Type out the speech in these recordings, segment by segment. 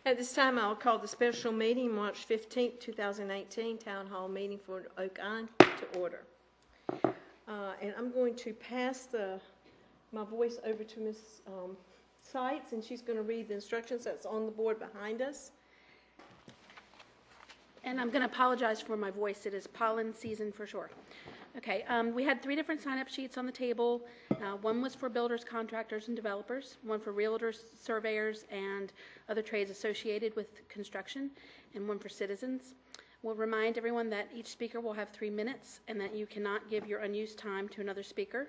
At this time, I'll call the special meeting, March 15th, 2018, Town Hall meeting for Oak Island to order. And I'm going to pass my voice over to Ms. Seitz, and she's going to read the instructions that's on the board behind us. And I'm going to apologize for my voice. It is pollen season for sure. Okay, we had 3 different sign-up sheets on the table. One was for builders, contractors, and developers, one for realtors, surveyors, and other trades associated with construction, and one for citizens. We'll remind everyone that each speaker will have 3 minutes and that you cannot give your unused time to another speaker.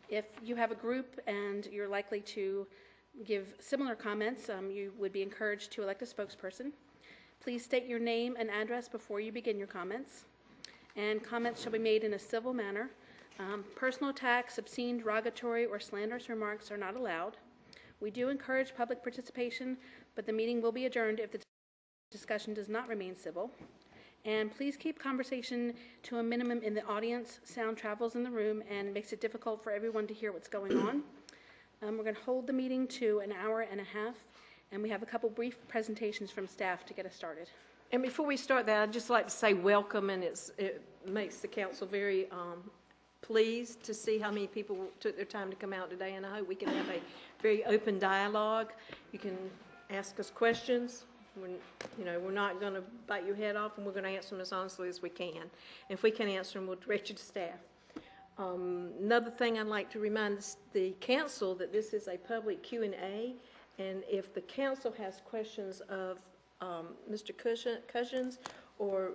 If you have a group and you're likely to give similar comments, you would be encouraged to elect a spokesperson. Please state your name and address before you begin your comments. And comments shall be made in a civil manner. Personal attacks, obscene, derogatory, or slanderous remarks are not allowed. We do encourage public participation, but the meeting will be adjourned if the discussion does not remain civil. And please keep conversation to a minimum in the audience. Sound travels in the room and makes it difficult for everyone to hear what's going on. We're going to hold the meeting to an hour and a half, and we have a couple brief presentations from staff to get us started. And before we start that, I'd just like to say welcome, and it makes the council very pleased to see how many people took their time to come out today, and I hope we can have a very open dialogue. You can ask us questions. We're not going to bite your head off, and we're going to answer them as honestly as we can. And if we can't answer them, we'll direct you to staff. Another thing I'd like to remind the council that this is a public Q&A, and if the council has questions of Mr. Cousins or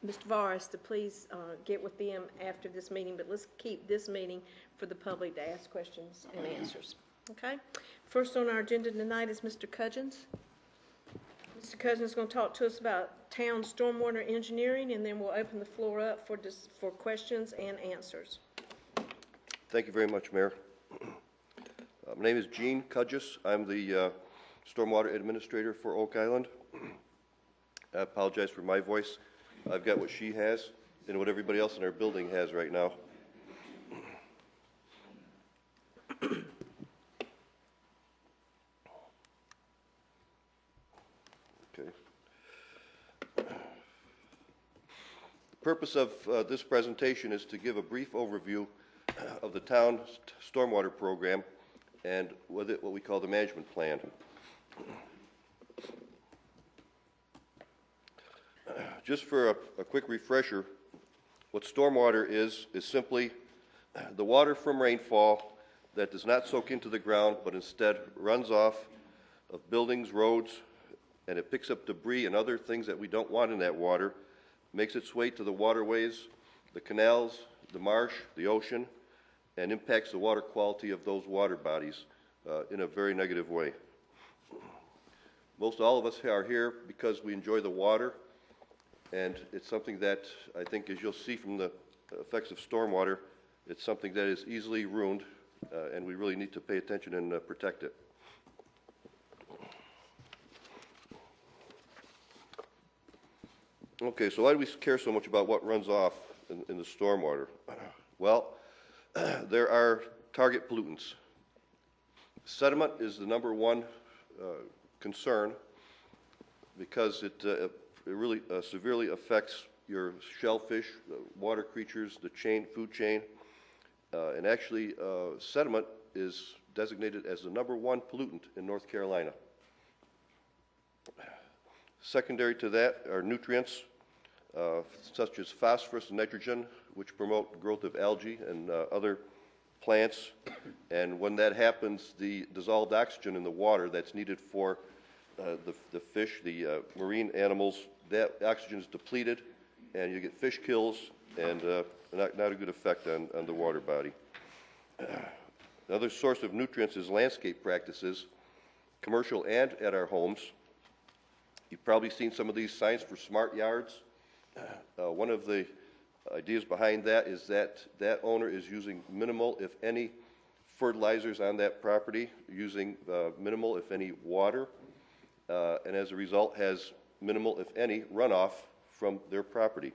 Mr. Varus, to please get with them after this meeting, but let's keep this meeting for the public to ask questions and answers. Okay? First on our agenda tonight is Mr. Cousins. Mr. Cousins is going to talk to us about town stormwater engineering, and then we'll open the floor up for questions and answers. Thank you very much, Mayor. My name is Gene Kudges. I'm the Stormwater Administrator for Oak Island. I apologize for my voice. I've got what she has and what everybody else in our building has right now. Okay. The purpose of this presentation is to give a brief overview of the town's stormwater program and with it what we call the management plan. Just for a quick refresher, what stormwater is simply the water from rainfall that does not soak into the ground but instead runs off of buildings, roads, and it picks up debris and other things that we don't want in that water, makes its way to the waterways, the canals, the marsh, the ocean, and impacts the water quality of those water bodies in a very negative way. Most all of us are here because we enjoy the water, and it's something that I think, as you'll see from the effects of stormwater, it's something that is easily ruined, and we really need to pay attention and protect it. Okay, so why do we care so much about what runs off in the stormwater? Well, there are target pollutants. Sediment is the #1 concern because it really severely affects your shellfish, water creatures, the food chain, and actually sediment is designated as the #1 pollutant in North Carolina. Secondary to that are nutrients such as phosphorus and nitrogen, which promote growth of algae and other plants. And when that happens, the dissolved oxygen in the water that's needed for the fish, the marine animals, that oxygen is depleted, and you get fish kills and not a good effect on the water body. Another source of nutrients is landscape practices, commercial and at our homes. You've probably seen some of these signs for smart yards. One of the ideas behind that is that owner is using minimal, if any, fertilizers on that property, using minimal, if any, water, and as a result has minimal, if any, runoff from their property.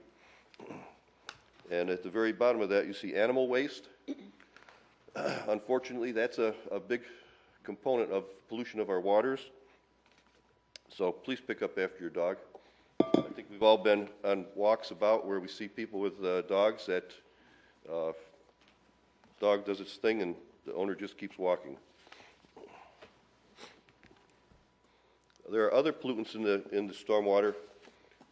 And at the very bottom of that, you see animal waste. Unfortunately, that's a big component of pollution of our waters. So please pick up after your dog. I think we've all been on walks about where we see people with dogs that dog does its thing and the owner just keeps walking. There are other pollutants in the stormwater.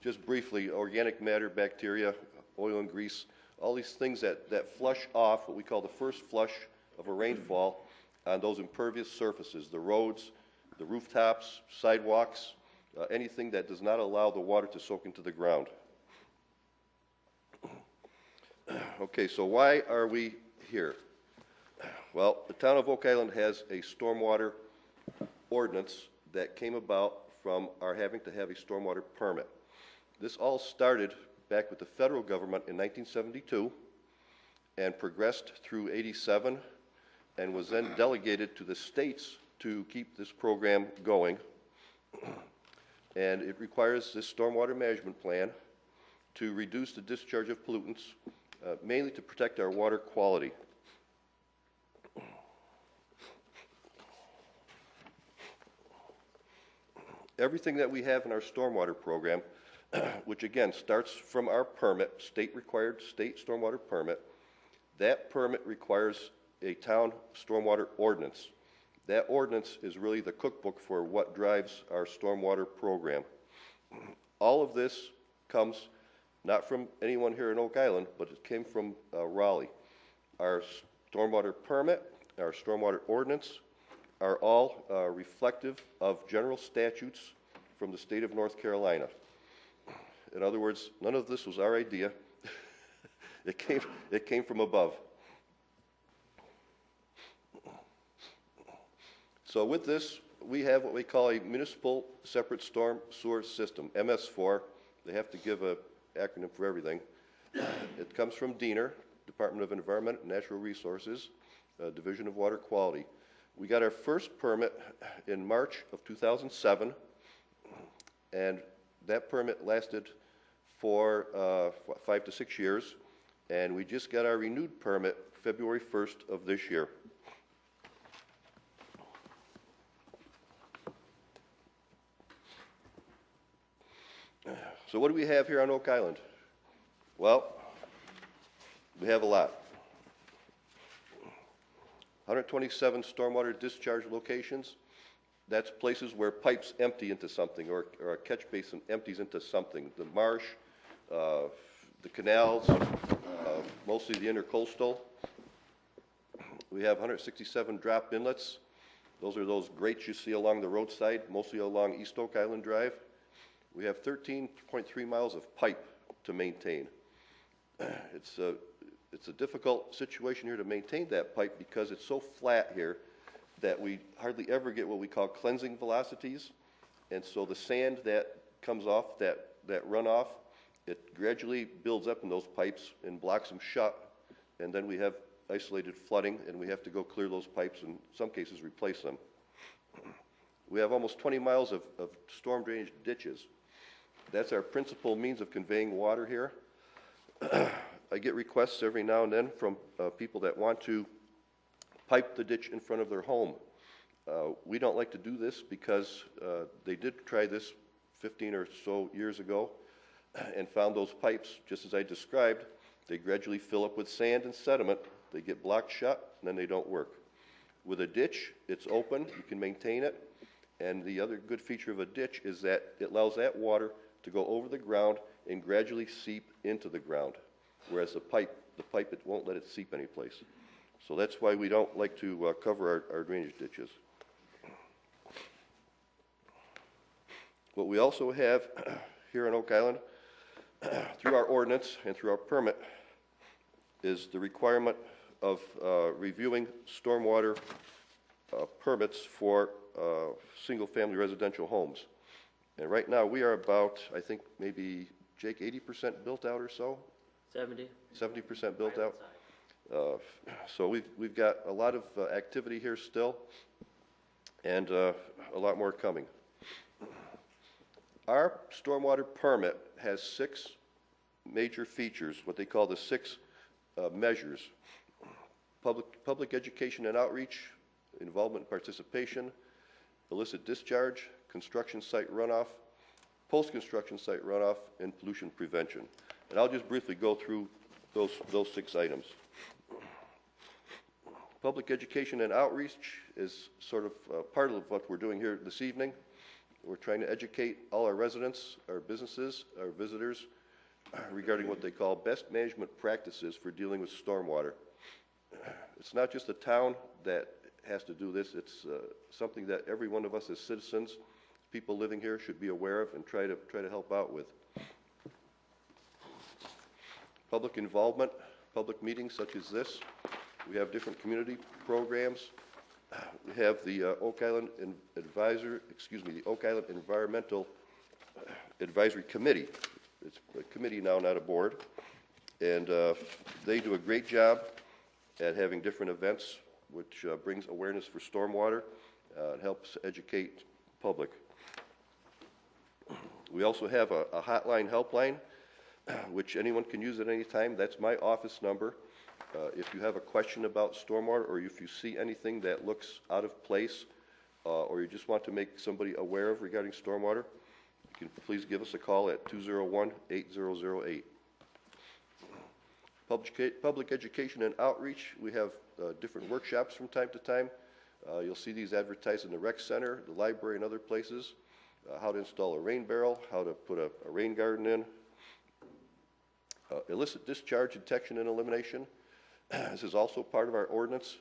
Just briefly, organic matter, bacteria, oil and grease, all these things that flush off, what we call the first flush of a rainfall on those impervious surfaces, the roads, the rooftops, sidewalks, anything that does not allow the water to soak into the ground. Okay, so why are we here? Well, the town of Oak Island has a stormwater ordinance that came about from our having to have a stormwater permit. This all started back with the federal government in 1972 and progressed through 87 and was then delegated to the states to keep this program going. And it requires this stormwater management plan to reduce the discharge of pollutants, mainly to protect our water quality. Everything that we have in our stormwater program, which again starts from our permit, state-required state stormwater permit, that permit requires a town stormwater ordinance. That ordinance is really the cookbook for what drives our stormwater program. All of this comes not from anyone here in Oak Island, but it came from Raleigh. Our stormwater permit, our stormwater ordinance are all reflective of general statutes from the state of North Carolina. In other words, none of this was our idea. It came from above. So with this, we have what we call a municipal separate storm sewer system, MS4. They have to give an acronym for everything. It comes from DENR, Department of Environment and Natural Resources, Division of Water Quality. We got our first permit in March of 2007, and that permit lasted for 5 to 6 years, and we just got our renewed permit February 1st of this year. So what do we have here on Oak Island? Well, we have a lot. 127 stormwater discharge locations. That's places where pipes empty into something, or a catch basin empties into something. The marsh, the canals, mostly the intercoastal. We have 167 drop inlets. Those are those grates you see along the roadside, mostly along East Oak Island Drive. We have 13.3 miles of pipe to maintain. It's a difficult situation here to maintain that pipe because it's so flat here that we hardly ever get what we call cleansing velocities. And so the sand that comes off, that runoff, it gradually builds up in those pipes and blocks them shut. And then we have isolated flooding, and we have to go clear those pipes, and in some cases replace them. We have almost 20 miles of storm drainage ditches. That's our principal means of conveying water here. I get requests every now and then from people that want to pipe the ditch in front of their home. We don't like to do this because they did try this 15 or so years ago and found those pipes, just as I described, they gradually fill up with sand and sediment, they get blocked shut, and then they don't work. With a ditch, it's open, you can maintain it, and the other good feature of a ditch is that it allows that water to go over the ground and gradually seep into the ground, whereas the pipe, it won't let it seep anyplace. So that's why we don't like to cover our drainage ditches. What we also have here in Oak Island, through our ordinance and through our permit, is the requirement of reviewing stormwater permits for single-family residential homes. And right now we are about, I think maybe, Jake, 80% built out or so? 70% built out. So we've got a lot of activity here still, and a lot more coming. Our stormwater permit has 6 major features, what they call the 6 measures: public education and outreach, involvement and participation, illicit discharge, construction site runoff, post-construction site runoff, and pollution prevention. And I'll just briefly go through those 6 items. Public education and outreach is sort of part of what we're doing here this evening. We're trying to educate all our residents, our businesses, our visitors regarding what they call best management practices for dealing with stormwater. It's not just the town that has to do this. It's something that every one of us as citizens, people living here, should be aware of and try to help out with. Public involvement, public meetings such as this. We have different community programs. We have the Oak Island the Oak Island Environmental Advisory Committee. It's a committee now, not a board. And they do a great job at having different events, which brings awareness for stormwater and helps educate the public. We also have a hotline helpline, which anyone can use at any time. That's my office number. If you have a question about stormwater, or if you see anything that looks out of place, or you just want to make somebody aware of regarding stormwater, you can please give us a call at 201-8008. Public education and outreach, we have different workshops from time to time. You'll see these advertised in the rec center, the library, and other places. How to install a rain barrel, how to put a rain garden in. Illicit discharge detection and elimination. This is also part of our ordinance,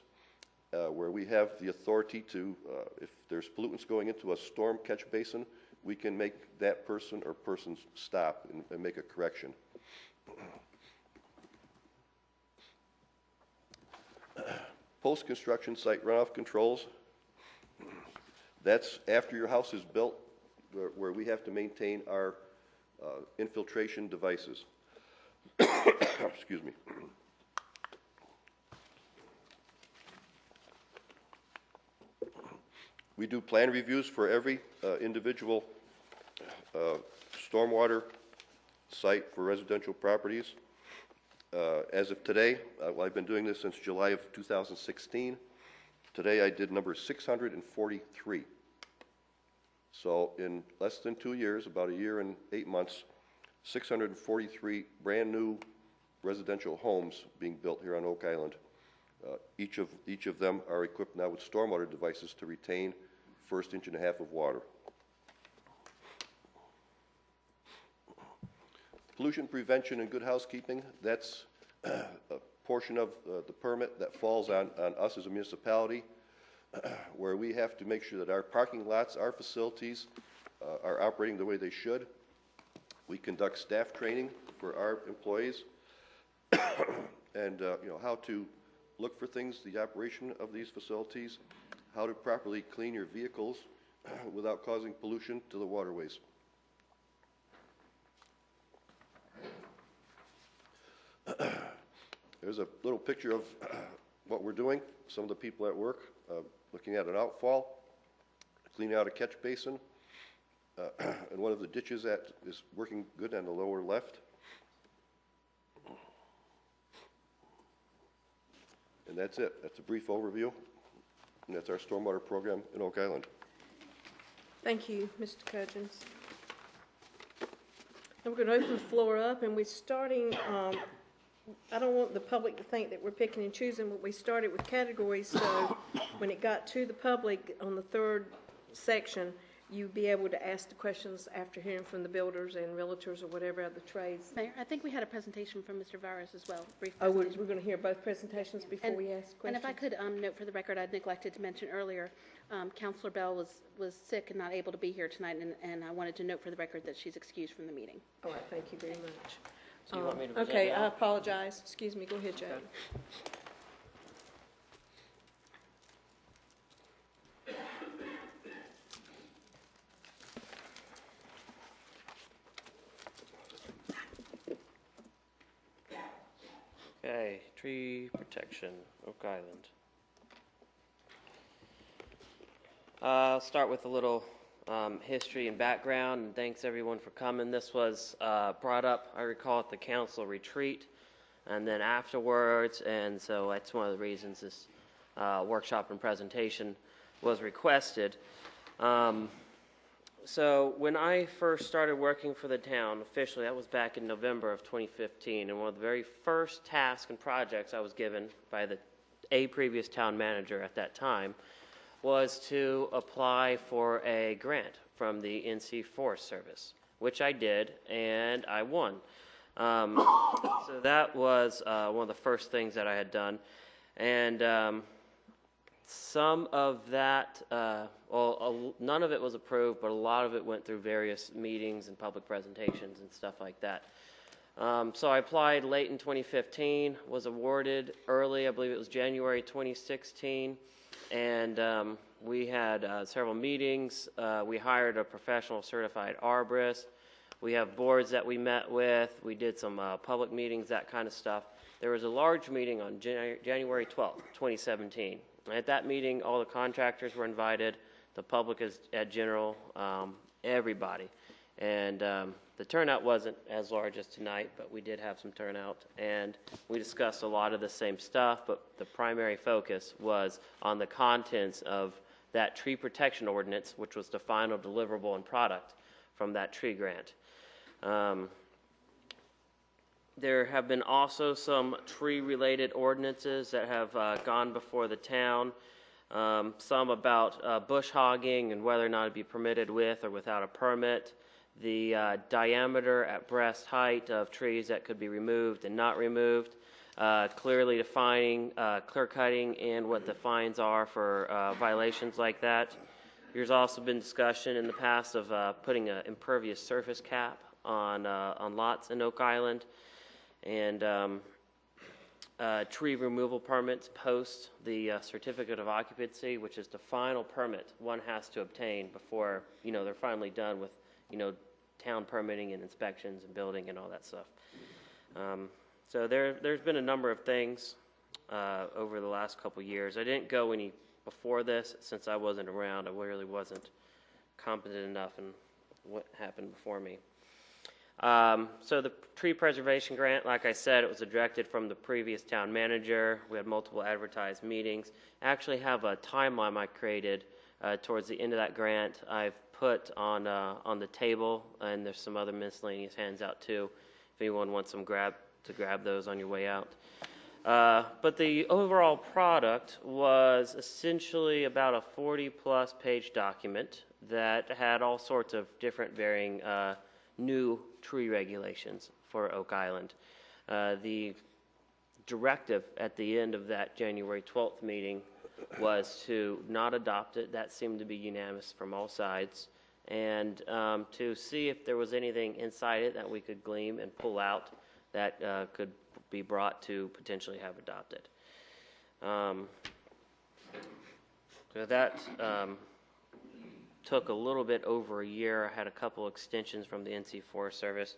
where we have the authority to, if there's pollutants going into a storm catch basin, we can make that person or persons stop and make a correction. Post-construction site runoff controls. That's after your house is built, where we have to maintain our infiltration devices. Excuse me. We do plan reviews for every individual stormwater site for residential properties. As of today, I've been doing this since July of 2016. Today I did number 643. So in less than 2 years, about a year and 8 months, 643 brand new residential homes being built here on Oak Island. Each of them are equipped now with stormwater devices to retain first 1.5 inches of water. Pollution prevention and good housekeeping, that's a portion of the permit that falls on us as a municipality, where we have to make sure that our parking lots, our facilities are operating the way they should. We conduct staff training for our employees and how to look for things, the operation of these facilities, how to properly clean your vehicles without causing pollution to the waterways. There's a little picture of what we're doing. Some of the people at work looking at an outfall, cleaning out a catch basin, and one of the ditches that is working good on the lower left. And that's it. That's a brief overview. And that's our stormwater program in Oak Island. Thank you, Mr. Cudgens. And we're going to open the floor up, and we're starting, I don't want the public to think that we're picking and choosing, but we started with categories, so when it got to the public on the third section, you'd be able to ask the questions after hearing from the builders and realtors or whatever other trades. Mayor, I think we had a presentation from Mr. Varus as well. Brief Oh, we're presentation. going to hear both presentations before we ask questions? And if I could note for the record, I'd neglected to mention earlier, Councilor Bell was sick and not able to be here tonight, and I wanted to note for the record that she's excused from the meeting. All right, thank you very much. So you want me to present Okay, now? I apologize. Excuse me. Go ahead, Jay. Okay, tree protection, Oak Island. I'll start with a little history and background, and thanks everyone for coming. This was brought up, I recall, at the council retreat, and then afterwards, and so that's one of the reasons this workshop and presentation was requested. So when I first started working for the town officially, that was back in November of 2015, and one of the very first tasks and projects I was given by a previous town manager at that time was to apply for a grant from the NC Forest Service, which I did, and I won. So that was one of the first things that I had done, and some of that, none of it was approved, but a lot of it went through various meetings and public presentations and stuff like that. So I applied late in 2015, was awarded early, I believe it was January 2016, and we had several meetings. We hired a professional certified arborist. We have boards that we met with. We did some public meetings, that kind of stuff. There was a large meeting on January 12th, 2017. At that meeting, all the contractors were invited, the public is at general, everybody. And the turnout wasn't as large as tonight, but we did have some turnout. And we discussed a lot of the same stuff, but the primary focus was on the contents of that tree protection ordinance, which was the final deliverable and product from that tree grant. There have been also some tree-related ordinances that have gone before the town, some about bush hogging and whether or not it'd be permitted with or without a permit, the diameter at breast height of trees that could be removed and not removed, clearly defining clear cutting and what the fines are for violations like that. There's also been discussion in the past of putting an impervious surface cap on lots in Oak Island, and tree removal permits post the certificate of occupancy, which is the final permit one has to obtain before they're finally done with town permitting and inspections and building and all that stuff. So there's been a number of things over the last couple years. I didn't go any before this since I wasn't around. I really wasn't competent enough in what happened before me. So the tree preservation grant, like I said, it was directed from the previous town manager. We had multiple advertised meetings. I actually have a timeline I created towards the end of that grant. I've put on the table, and there's some other miscellaneous hands out too, if anyone wants them to grab those on your way out. But the overall product was essentially about a 40-plus page document that had all sorts of different varying new tree regulations for Oak Island. The directive at the end of that January 12th meeting was to not adopt it. That seemed to be unanimous from all sides. And to see if there was anything inside it that we could glean and pull out that could be brought to potentially have adopted. So that took a little bit over a year. I had a couple extensions from the NC Forest Service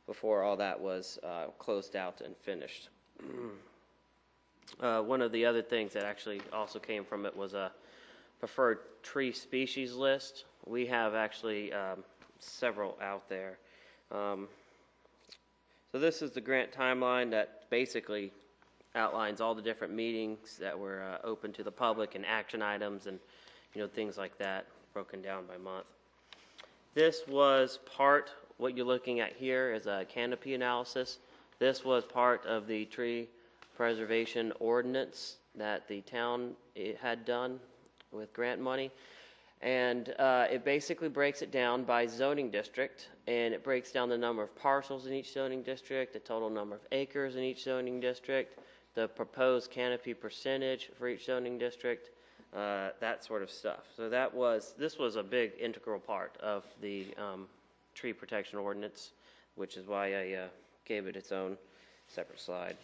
before all that was closed out and finished. One of the other things that actually also came from it was a preferred tree species list. We have actually several out there. So this is the grant timeline that basically outlines all the different meetings that were open to the public and action items and things like that, broken down by month. This was what you're looking at here is a canopy analysis. This was part of the tree preservation ordinance that the town had done with grant money. And it basically breaks it down by zoning district, and it breaks down the number of parcels in each zoning district, the total number of acres in each zoning district, the proposed canopy percentage for each zoning district, that sort of stuff. So this was a big integral part of the tree protection ordinance, which is why I gave it its own separate slide.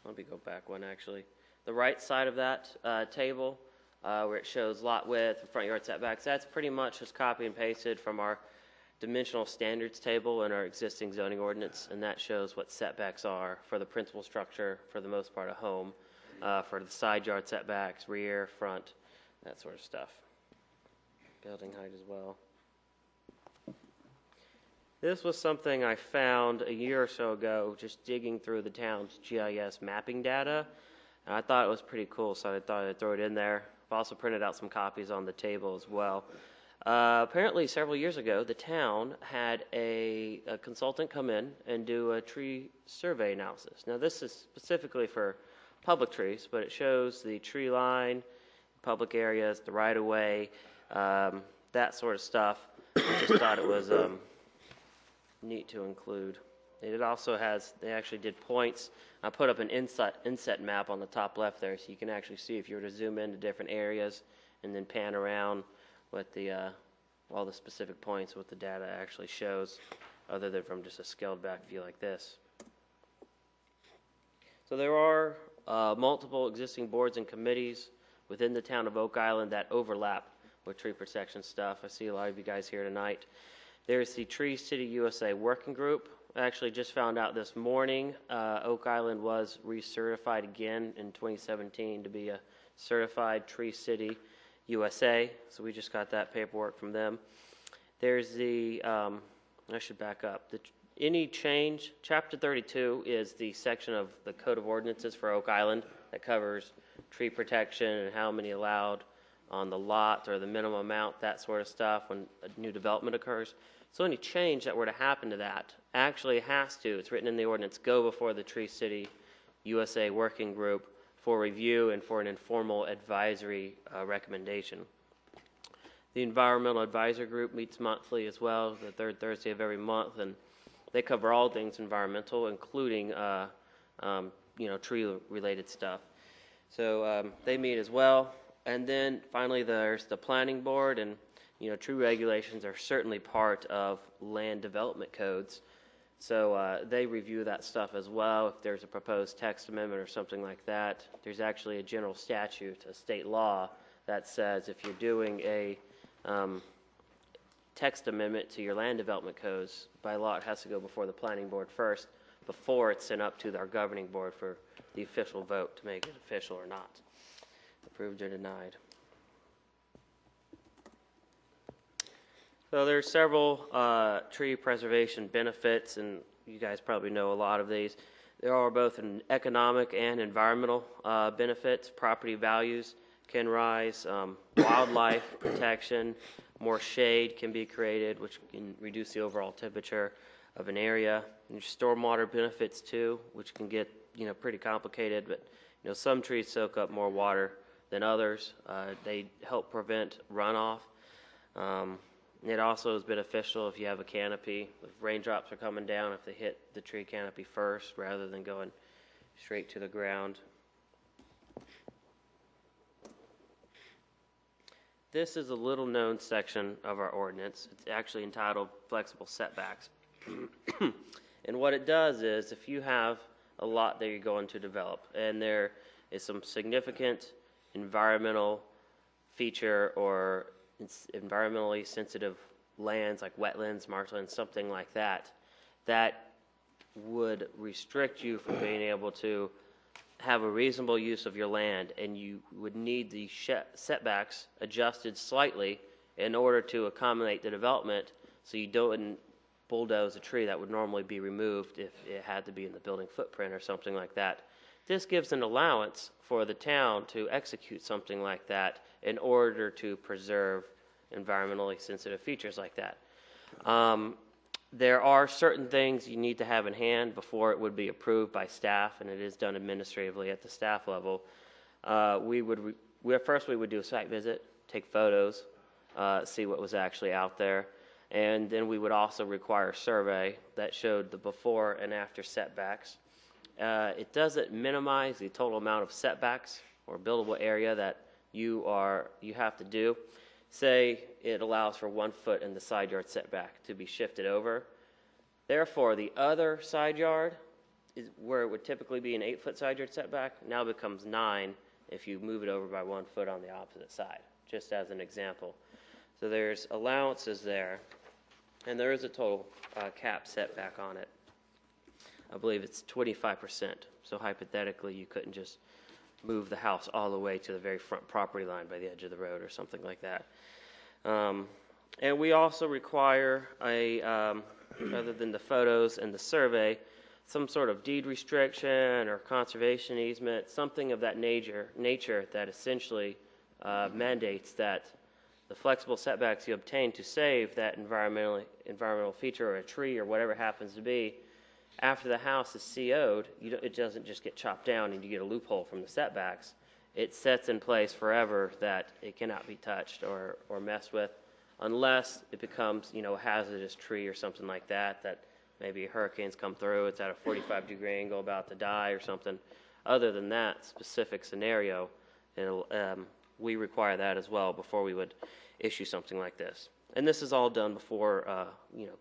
Let me go back one actually. The right side of that table, where it shows lot width and front yard setbacks, that's pretty much just copy and pasted from our dimensional standards table in our existing zoning ordinance, and that shows what setbacks are for the principal structure, for the most part a home, for the side yard setbacks, rear, front, that sort of stuff. Building height as well. This was something I found a year or so ago just digging through the town's GIS mapping data. And I thought it was pretty cool, so I thought I'd throw it in there. I've also printed out some copies on the table as well. Apparently, several years ago, the town had a consultant come in and do a tree survey analysis. Now, this is specifically for public trees, but it shows the tree line, public areas, the right-of-way, that sort of stuff. I just thought it was neat to include. It also has, they actually did points. I put up an inset map on the top left there, so you can actually see if you were to zoom into different areas and then pan around what the all the specific points, what the data actually shows, other than from just a scaled back view like this. So there are multiple existing boards and committees within the town of Oak Island that overlap with tree protection stuff. I see a lot of you guys here tonight. There's the Tree City USA Working Group. I actually just found out this morning Oak Island was recertified again in 2017 to be a certified Tree City USA, so we just got that paperwork from them. There's the, I should back up, any change, Chapter 32 is the section of the Code of Ordinances for Oak Island that covers tree protection and how many allowed on the lot or the minimum amount, that sort of stuff when a new development occurs. So any change that were to happen to that actually has to, it's written in the ordinance, go before the Tree City USA Working Group for review and for an informal advisory recommendation. The Environmental Advisory Group meets monthly as well, the third Thursday of every month, and they cover all things environmental, including tree-related stuff. So they meet as well. And then finally, there's the Planning Board, and tree regulations are certainly part of land development codes. So they review that stuff as well. If there's a proposed text amendment or something like that, there's actually a general statute, a state law, that says if you're doing a text amendment to your land development codes, by law it has to go before the planning board first, before it's sent up to our governing board for the official vote to make it official or not. Approved or denied. So there's several tree preservation benefits, and you guys probably know a lot of these. There are both an economic and environmental benefits. Property values can rise, wildlife protection, more shade can be created, which can reduce the overall temperature of an area. And there's stormwater benefits too, which can get pretty complicated, but some trees soak up more water than others. They help prevent runoff. It also is beneficial if you have a canopy. If raindrops are coming down, if they hit the tree canopy first rather than going straight to the ground. This is a little known section of our ordinance. It's actually entitled Flexible Setbacks. And what it does is if you have a lot that you're going to develop and there is some significant environmental feature or environmentally sensitive lands like wetlands, marshlands, something like that, that would restrict you from being able to have a reasonable use of your land, and you would need the setbacks adjusted slightly in order to accommodate the development so you don't bulldoze a tree that would normally be removed if it had to be in the building footprint or something like that. This gives an allowance for the town to execute something like that in order to preserve environmentally sensitive features like that. There are certain things you need to have in hand before it would be approved by staff, and it is done administratively at the staff level. First we would do a site visit, take photos, see what was actually out there, and then we would also require a survey that showed the before and after setbacks. It doesn't minimize the total amount of setbacks or buildable area that you have to do. Say it allows for 1 foot in the side yard setback to be shifted over. Therefore, the other side yard, is where it would typically be an 8-foot side yard setback, now becomes 9 if you move it over by 1 foot on the opposite side, just as an example. So there's allowances there, and there is a total cap setback on it. I believe it's 25%. So hypothetically, you couldn't just move the house all the way to the very front property line by the edge of the road or something like that. And we also require other than the photos and the survey, some sort of deed restriction or conservation easement, something of that nature that essentially mandates that the flexible setbacks you obtain to save that environmental feature or a tree or whatever it happens to be, after the house is CO'd, it doesn't just get chopped down and you get a loophole from the setbacks. It sets in place forever that it cannot be touched or messed with unless it becomes, a hazardous tree or something like that, that maybe hurricanes come through, it's at a 45-degree angle about to die or something. Other than that specific scenario, we require that as well before we would issue something like this. And this is all done before,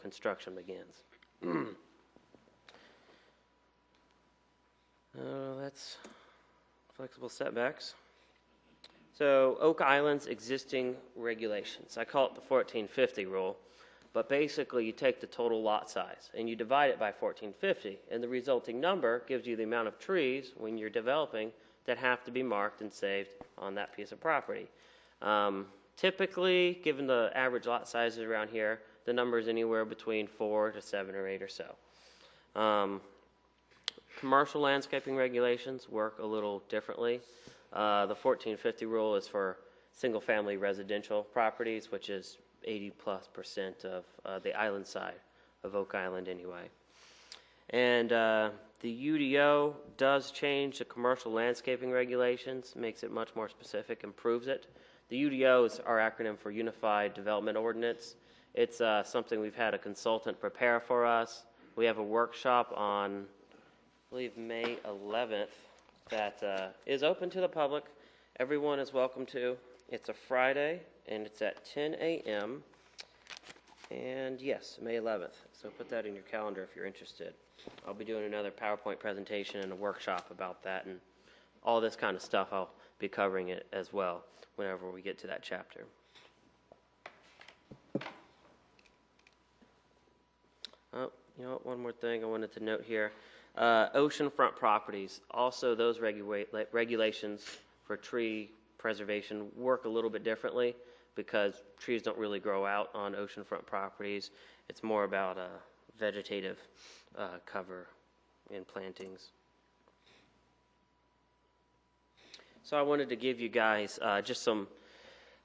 construction begins. That's flexible setbacks. So Oak Island's existing regulations, I call it the 1450 rule, but basically you take the total lot size and you divide it by 1450, and the resulting number gives you the amount of trees when you're developing that have to be marked and saved on that piece of property. Typically, given the average lot sizes around here, the number is anywhere between 4 to 7 or 8 or so. Commercial landscaping regulations work a little differently. The 1450 rule is for single-family residential properties, which is 80+% of the island side of Oak Island anyway. And the UDO does change the commercial landscaping regulations, makes it much more specific, improves it. The UDO is our acronym for Unified Development Ordinance. It's something we've had a consultant prepare for us. We have a workshop on, I believe, May 11th that is open to the public. Everyone is welcome to. It's a Friday, and it's at 10 a.m. And yes, May 11th. So put that in your calendar if you're interested. I'll be doing another PowerPoint presentation and a workshop about that, and all this kind of stuff. I'll be covering it as well whenever we get to that chapter. Oh, one more thing I wanted to note here. Oceanfront properties, also those regulations for tree preservation work a little bit differently because trees don't really grow out on oceanfront properties. It's more about vegetative cover and plantings. So I wanted to give you guys just some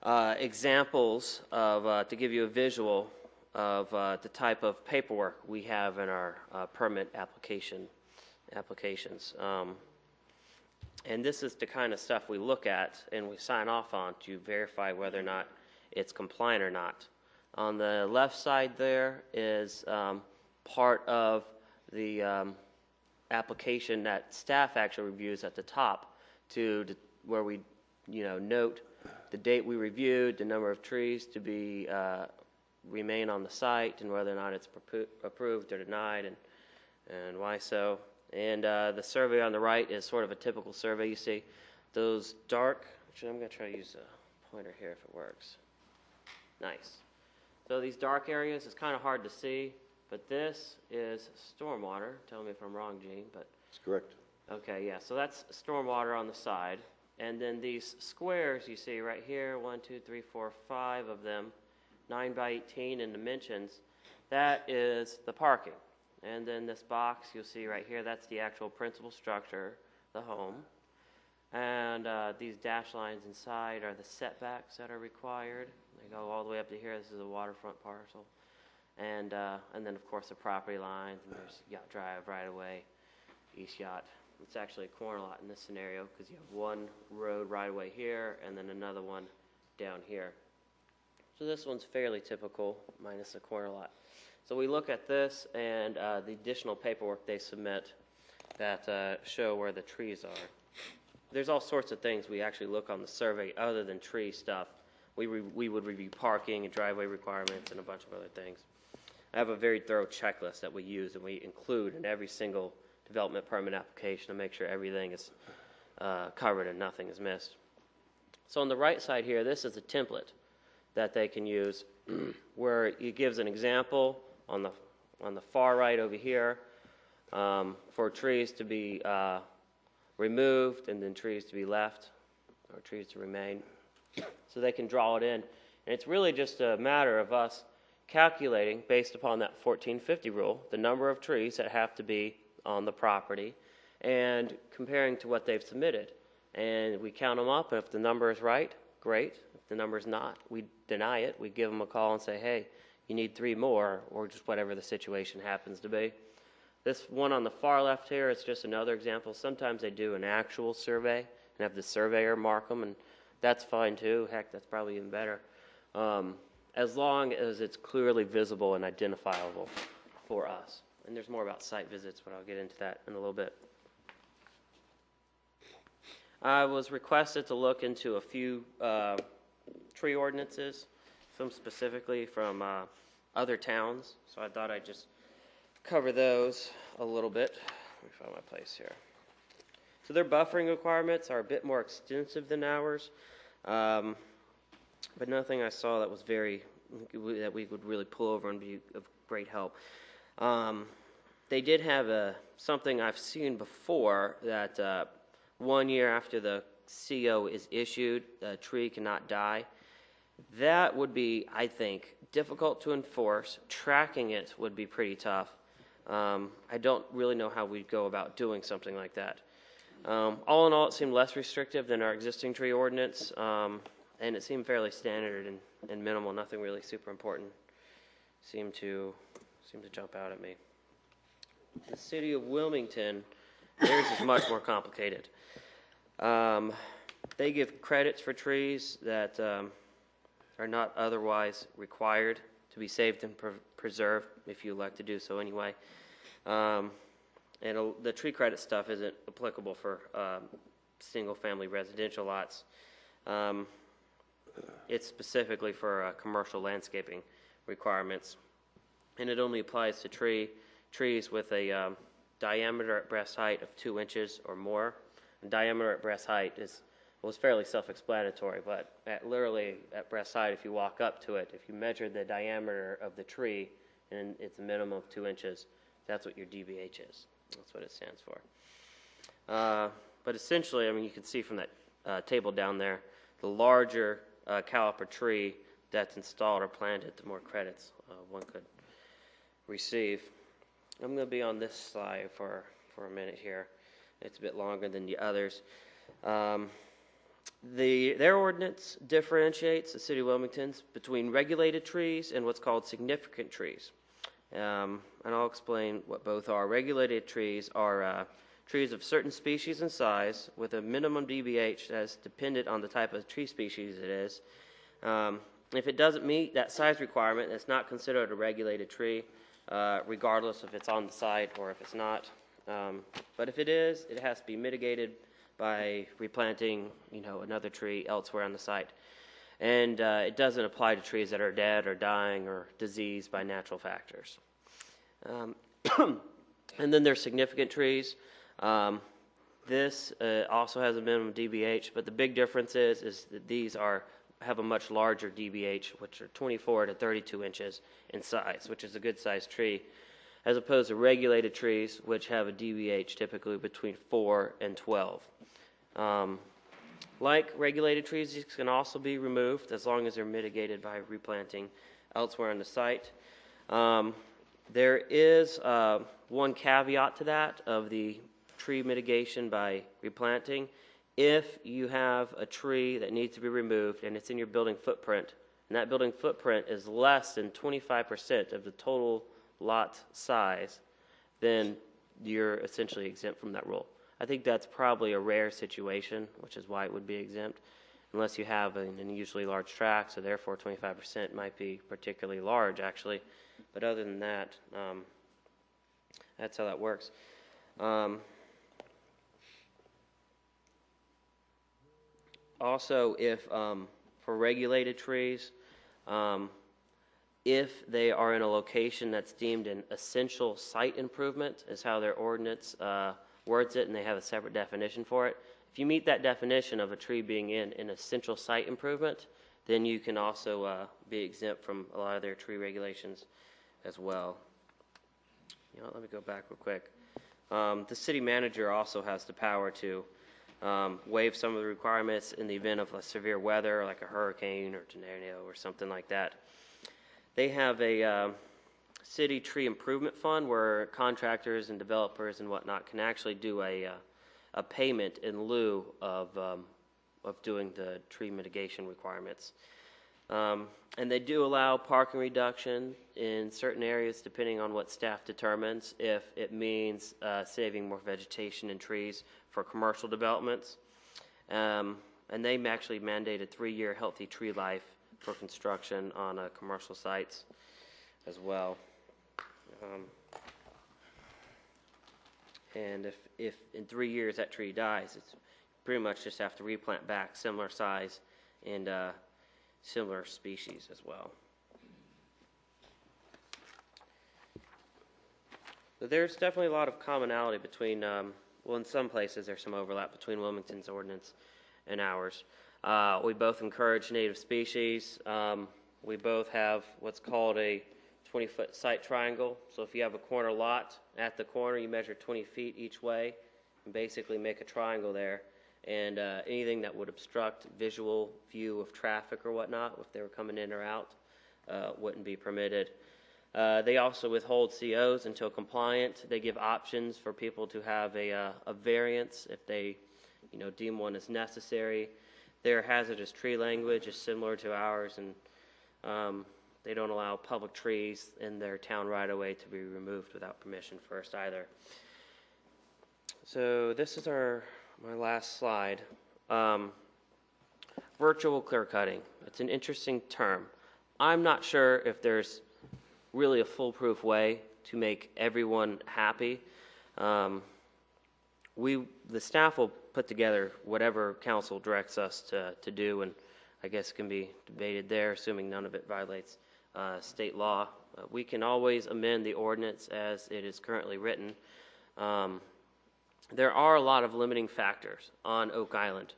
examples of, to give you a visual of the type of paperwork we have in our permit applications. And this is the kind of stuff we look at and we sign off on to verify whether or not it's compliant or not. On the left side there is part of the application that staff actually reviews at the top where we note the date we reviewed, the number of trees to be remain on the site, and whether or not it's approved or denied, and why so. And the survey on the right is sort of a typical survey. You see those dark, actually I'm going to try to use a pointer here if it works. Nice. So these dark areas, it's kind of hard to see, but this is stormwater. Tell me if I'm wrong, Gene. But That's correct. Okay, yeah, so that's stormwater on the side. And then these squares you see right here, 1, 2, 3, 4, 5 of them, 9 by 18 in dimensions, that is the parking. And then this box you'll see right here, that's the actual principal structure, the home. And these dashed lines inside are the setbacks that are required. They go all the way up to here. This is a waterfront parcel. And then, of course, the property lines, and there's Yacht Drive right away, East Yacht. It's actually a corner lot in this scenario because you have one road right away here and then another one down here. So this one's fairly typical, minus a corner lot. So we look at this and the additional paperwork they submit that show where the trees are. There's all sorts of things we actually look on the survey other than tree stuff. We would review parking and driveway requirements and a bunch of other things. I have a very thorough checklist that we use and we include in every single development permit application to make sure everything is covered and nothing is missed. So on the right side here, this is a template that they can use where it gives an example on the far right over here for trees to be removed and then trees to be left or trees to remain. So they can draw it in. And it's really just a matter of us calculating, based upon that 1450 rule, the number of trees that have to be on the property and comparing to what they've submitted. And we count them up, and if the number is right, great. If the number is not, we deny it. We give them a call and say, hey, you need 3 more, or just whatever the situation happens to be. This one on the far left here is just another example. Sometimes they do an actual survey and have the surveyor mark them, and that's fine too. Heck, that's probably even better. As long as it's clearly visible and identifiable for us. And there's more about site visits, but I'll get into that in a little bit. I was requested to look into a few tree ordinances, some specifically from other towns, so I thought I'd just cover those a little bit. Let me find my place here. So their buffering requirements are a bit more extensive than ours, but nothing I saw that was that we would really pull over and be of great help. They did have something I've seen before that 1 year after the CO is issued, a tree cannot die. That would be, I think, difficult to enforce. Tracking it would be pretty tough. I don't really know how we'd go about doing something like that. All in all, it seemed less restrictive than our existing tree ordinance, and it seemed fairly standard and minimal. Nothing really super important seemed to jump out at me. The city of Wilmington, theirs is much more complicated. They give credits for trees that are not otherwise required to be saved and preserved, if you elect to do so anyway. And the tree credit stuff isn't applicable for single-family residential lots. It's specifically for commercial landscaping requirements, and it only applies to trees with a diameter at breast height of 2 inches or more. And diameter at breast height was fairly self-explanatory, but literally at breast height, if you walk up to it, if you measure the diameter of the tree and it's a minimum of 2 inches, that's what your DBH is. That's what it stands for. But essentially, I mean, you can see from that table down there, the larger caliper tree that's installed or planted, the more credits one could receive. I'm going to be on this slide for a minute here. It's a bit longer than the others. Their ordinance differentiates the city of Wilmington's between regulated trees and what's called significant trees. And I'll explain what both are. Regulated trees are trees of certain species and size with a minimum DBH that is dependent on the type of tree species it is. If it doesn't meet that size requirement, it's not considered a regulated tree, regardless if it's on the site or if it's not. But if it is, it has to be mitigated by replanting, another tree elsewhere on the site. And it doesn't apply to trees that are dead or dying or diseased by natural factors. And then there's significant trees. This also has a minimum DBH, but the big difference is that these have a much larger DBH, which are 24 to 32 inches in size, which is a good sized tree, as opposed to regulated trees, which have a DBH typically between 4 and 12. Like regulated trees, these can also be removed as long as they're mitigated by replanting elsewhere on the site. There is one caveat to that of the tree mitigation by replanting. If you have a tree that needs to be removed and it's in your building footprint, and that building footprint is less than 25% of the total lot size, then you're essentially exempt from that rule. I think that's probably a rare situation, which is why it would be exempt, unless you have an unusually large tract, so therefore 25% might be particularly large, actually. But other than that, that's how that works. Also, if for regulated trees, if they are in a location that's deemed an essential site improvement, is how their ordinance words it, and they have a separate definition for it. If you meet that definition of a tree being in an essential site improvement, then you can also be exempt from a lot of their tree regulations as well. Let me go back real quick. The city manager also has the power to waive some of the requirements in the event of a severe weather, like a hurricane or tornado or something like that. They have a city tree improvement fund where contractors and developers and whatnot can actually do a payment in lieu of doing the tree mitigation requirements. And they do allow parking reduction in certain areas depending on what staff determines, if it means saving more vegetation and trees for commercial developments. And they actually mandated 3-year healthy tree life for construction on commercial sites as well. And if in 3 years that tree dies, it's pretty much just have to replant back similar size and similar species as well. So there's definitely a lot of commonality between, well, in some places there's some overlap between Wilmington's ordinance and ours. We both encourage native species. We both have what's called a 20-foot site triangle. So if you have a corner lot, at the corner you measure 20 feet each way and basically make a triangle there. And anything that would obstruct visual view of traffic or whatnot, if they were coming in or out, wouldn't be permitted. They also withhold COs until compliant. They give options for people to have a variance if they, deem one as necessary. Their hazardous tree language is similar to ours, and they don't allow public trees in their town right-of-way to be removed without permission first either. So this is my last slide. Virtual clear cutting. It's an interesting term. I'm not sure if there's really a foolproof way to make everyone happy. The staff will put together whatever council directs us to do, and I guess can be debated there, assuming none of it violates state law. We can always amend the ordinance as it is currently written. There are a lot of limiting factors on Oak Island.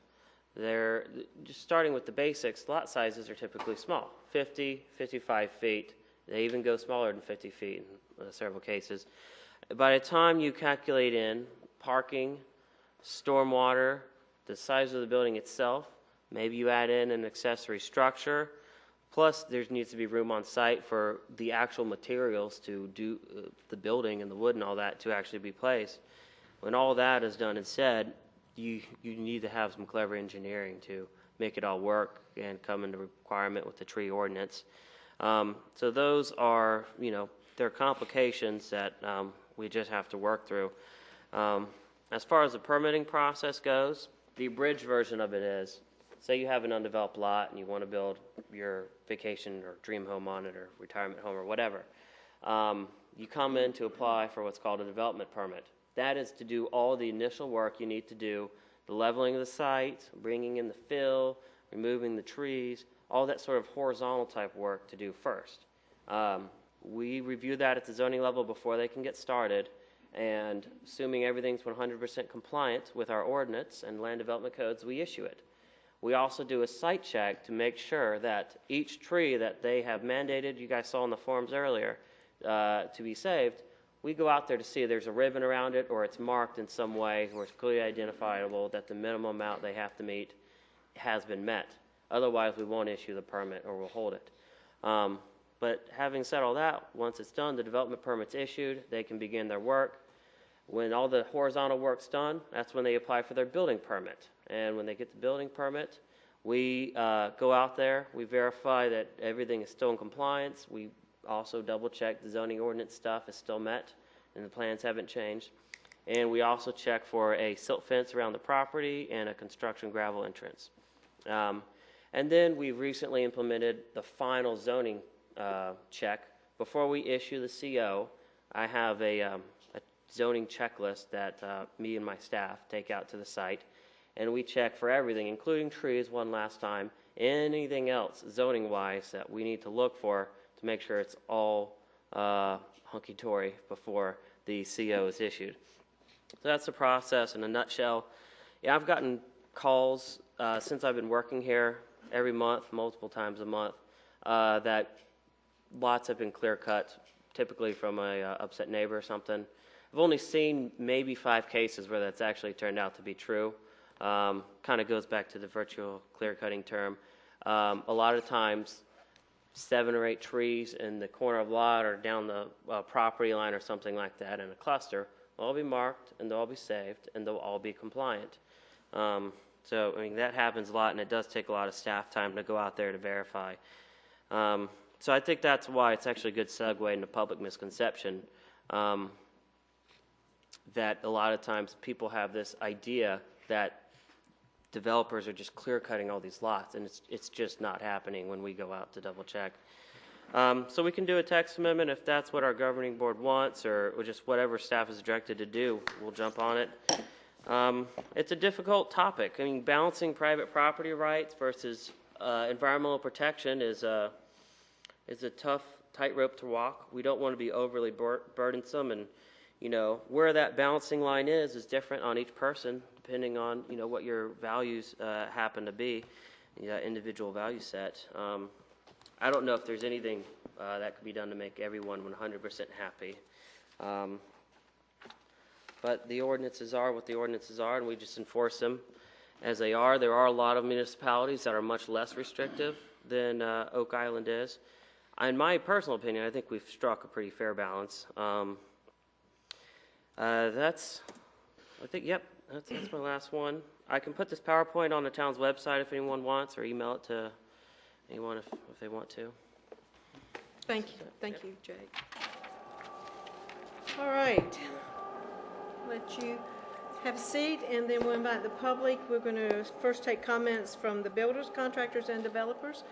Just starting with the basics, lot sizes are typically small, 50, 55 feet. They even go smaller than 50 feet in several cases. By the time you calculate in parking, stormwater, the size of the building itself, maybe you add in an accessory structure, plus there needs to be room on site for the actual materials to do the building and the wood and all that to actually be placed. When all that is done and said, you need to have some clever engineering to make it all work and come into requirement with the tree ordinance. So those are, they're complications that we just have to work through. As far as the permitting process goes, the abridged version of it is, say you have an undeveloped lot and you want to build your vacation or dream home on it or retirement home or whatever. You come in to apply for what's called a development permit. That is to do all the initial work you need to do, the leveling of the site, bringing in the fill, removing the trees, all that sort of horizontal type work to do first. We review that at the zoning level before they can get started, and assuming everything's 100% compliant with our ordinance and land development codes, we issue it. We also do a site check to make sure that each tree that they have mandated, you guys saw in the forms earlier, to be saved, we go out there to see if there's a ribbon around it or it's marked in some way where it's clearly identifiable that the minimum amount they have to meet has been met. Otherwise, we won't issue the permit or we'll hold it. But having said all that, once it's done, the development permit's issued, they can begin their work. When all the horizontal work's done, that's when they apply for their building permit. And when they get the building permit, we go out there, we verify that everything is still in compliance. We also double check the zoning ordinance stuff is still met and the plans haven't changed. And we also check for a silt fence around the property and a construction gravel entrance. And then we've recently implemented the final zoning check. Before we issue the CO, I have a zoning checklist that me and my staff take out to the site, and we check for everything, including trees one last time, anything else zoning-wise that we need to look for to make sure it's all hunky-dory before the CO is issued. So that's the process in a nutshell. Yeah, I've gotten calls since I've been working here every month, multiple times a month, that lots have been clear-cut, typically from a upset neighbor or something. I've only seen maybe 5 cases where that's actually turned out to be true. Kind of goes back to the virtual clear-cutting term. A lot of times, 7 or 8 trees in the corner of lot or down the property line or something like that in a cluster, they'll all be marked and they'll all be saved and they'll all be compliant. So, I mean, that happens a lot, and it does take a lot of staff time to go out there to verify. So I think that's why it's actually a good segue into public misconception, that a lot of times people have this idea that developers are just clear-cutting all these lots, and it's just not happening when we go out to double-check. So we can do a text amendment if that's what our governing board wants, or just whatever staff is directed to do. We'll jump on it. It's a difficult topic. I mean, balancing private property rights versus environmental protection is a tough tightrope to walk. We don't want to be overly burdensome, and where that balancing line is different on each person, depending on what your values happen to be, individual value set. I don't know if there's anything that could be done to make everyone 100% happy. But the ordinances are what the ordinances are, and we just enforce them as they are. There are a lot of municipalities that are much less restrictive than Oak Island is. In my personal opinion, I think we've struck a pretty fair balance. That's my last one. I can put this PowerPoint on the town's website if anyone wants, or email it to anyone if they want to. Thank you, Jake. All right. Let you have a seat, and then we'll invite the public. We're going to first take comments from the builders, contractors, and developers.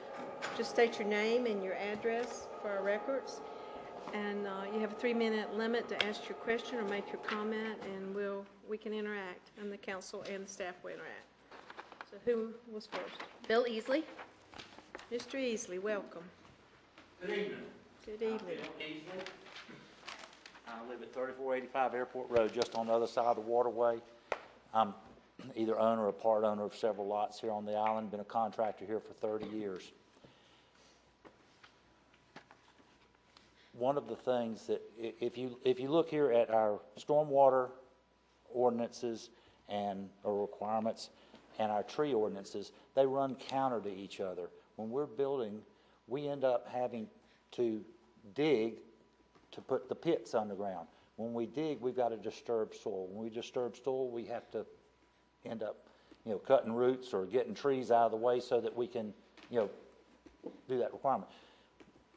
Just state your name and your address for our records. And you have a 3-minute limit to ask your question or make your comment, and we can interact, and the council and the staff will interact. So who was first? Bill Easley. Mr. Easley, welcome. Good evening. Good evening. Bill Easley. I live at 3485 Airport Road, just on the other side of the waterway. I'm either owner or part owner of several lots here on the island. Been a contractor here for 30 years. One of the things that, if you look here at our stormwater ordinances or requirements and our tree ordinances, they run counter to each other. When we're building, we end up having to dig to put the pits underground. When we dig, we've got to disturb soil. When we disturb soil, we have to end up, cutting roots or getting trees out of the way so that we can, do that requirement.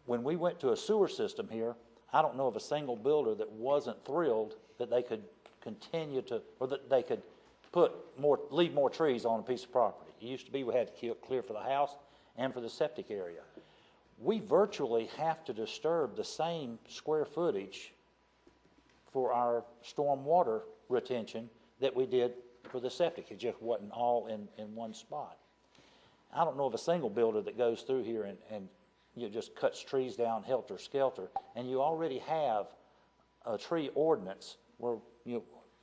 When we went to a sewer system here, I don't know of a single builder that wasn't thrilled that they could continue to, or that they could leave more trees on a piece of property. It used to be we had to clear for the house and for the septic area. We virtually have to disturb the same square footage for our storm water retention that we did for the septic. It just wasn't all in one spot. I don't know of a single builder that goes through here and just cuts trees down helter-skelter. And you already have a tree ordinance where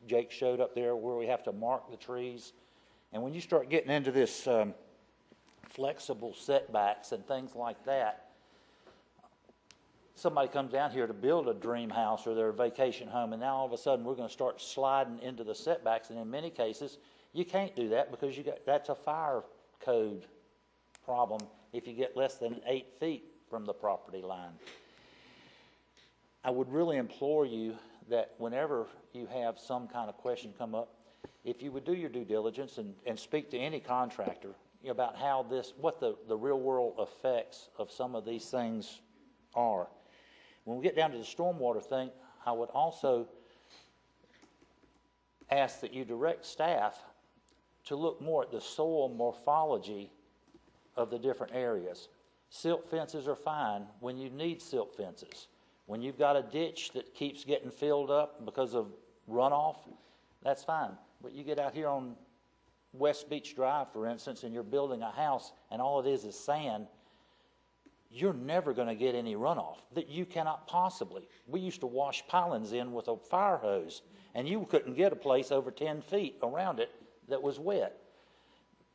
Jake showed up there where we have to mark the trees. And when you start getting into this flexible setbacks and things like that, somebody comes down here to build a dream house or their vacation home, and now all of a sudden we're going to start sliding into the setbacks. And in many cases, you can't do that because that's a fire code problem if you get less than 8 feet from the property line. I would really implore you that whenever you have some kind of question come up, if you would do your due diligence and speak to any contractor about how what the real world effects of some of these things are. When we get down to the stormwater thing, I would also ask that you direct staff to look more at the soil morphology of the different areas. Silt fences are fine when you need silt fences. When you've got a ditch that keeps getting filled up because of runoff, that's fine. But you get out here on West Beach Drive, for instance, and you're building a house and all it is sand, you're never going to get any runoff. That you cannot possibly. We used to wash pilings in with a fire hose, and you couldn't get a place over 10 feet around it that was wet.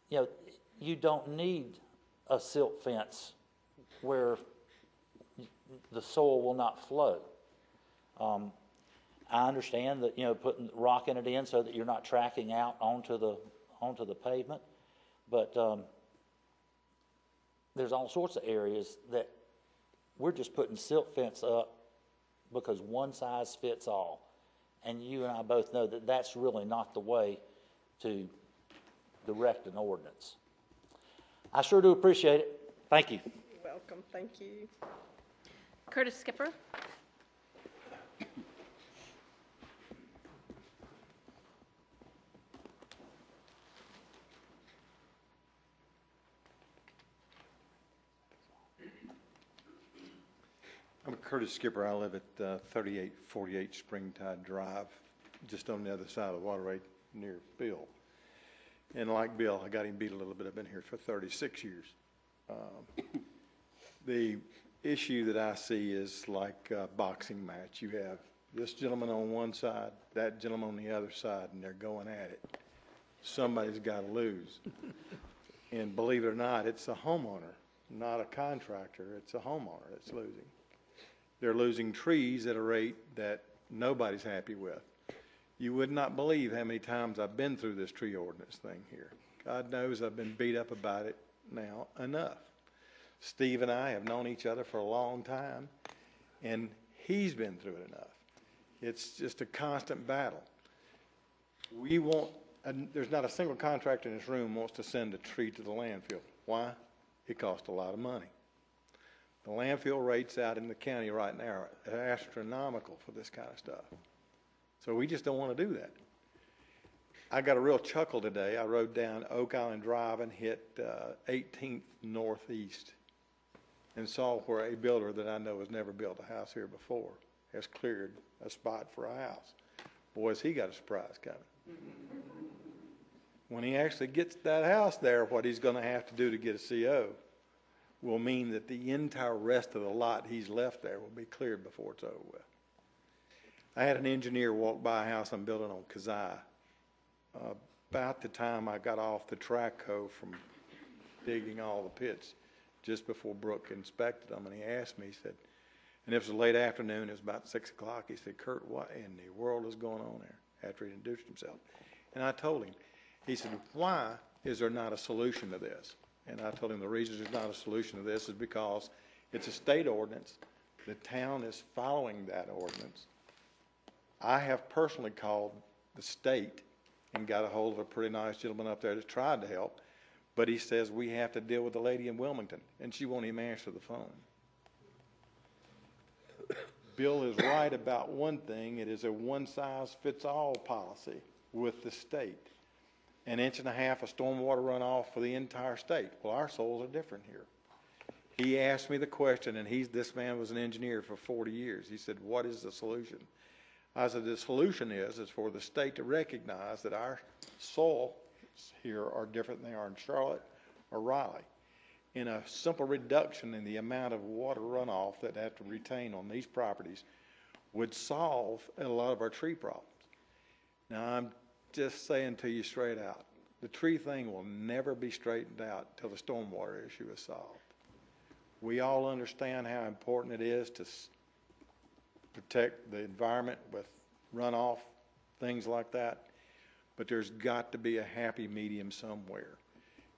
You don't need a silt fence where the soil will not flow. I understand that rocking it in so that you're not tracking out onto the pavement, but there's all sorts of areas that we're just putting silt fence up because one size fits all. And you and I both know that that's really not the way to direct an ordinance. I sure do appreciate it. Thank you. You're welcome, thank you. Curtis Skipper. I'm Curtis Skipper. I live at 3848 Springtide Drive, just on the other side of the waterway near Bill. And like Bill, I got him beat a little bit. I've been here for 36 years. The issue that I see is like a boxing match. You have this gentleman on one side, that gentleman on the other side, and they're going at it. Somebody's got to lose. And believe it or not, it's a homeowner, not a contractor. It's a homeowner that's losing. They're losing trees at a rate that nobody's happy with. You would not believe how many times I've been through this tree ordinance thing here. God knows I've been beat up about it now enough. Steve and I have known each other for a long time, and he's been through it enough. It's just a constant battle. We won't, there's not a single contractor in this room wants to send a tree to the landfill. Why? It costs a lot of money. The landfill rates out in the county right now are astronomical for this kind of stuff. So we just don't want to do that. I got a real chuckle today. I rode down Oak Island Drive and hit 18th Northeast and saw where a builder that I know has never built a house here before has cleared a spot for a house. Boy, has he got a surprise coming. When he actually gets that house there, what he's going to have to do to get a CO will mean that the entire rest of the lot he's left there will be cleared before it's over with. I had an engineer walk by a house I'm building on Kazai about the time I got off the track hoe from digging all the pits just before Brooke inspected them, and he asked me, he said, and it was a late afternoon, it was about 6 o'clock, he said, Kurt, what in the world is going on there, after he introduced himself? And I told him, he said, why is there not a solution to this? And I told him the reason there's not a solution to this is because it's a state ordinance. The town is following that ordinance. I have personally called the state and got a hold of a pretty nice gentleman up there that tried to help, but he says we have to deal with the lady in Wilmington, and she won't even answer the phone. Bill is right about one thing. It is a one-size-fits-all policy with the state. An inch and a half of stormwater runoff for the entire state. Well, our souls are different here. He asked me the question, and this man was an engineer for 40 years. He said, what is the solution? I said, the solution is for the state to recognize that our soils here are different than they are in Charlotte or Raleigh. And a simple reduction in the amount of water runoff that they have to retain on these properties would solve a lot of our tree problems. Now, I'm just saying to you straight out, the tree thing will never be straightened out till the stormwater issue is solved. We all understand how important it is to protect the environment with runoff, things like that, but there's got to be a happy medium somewhere.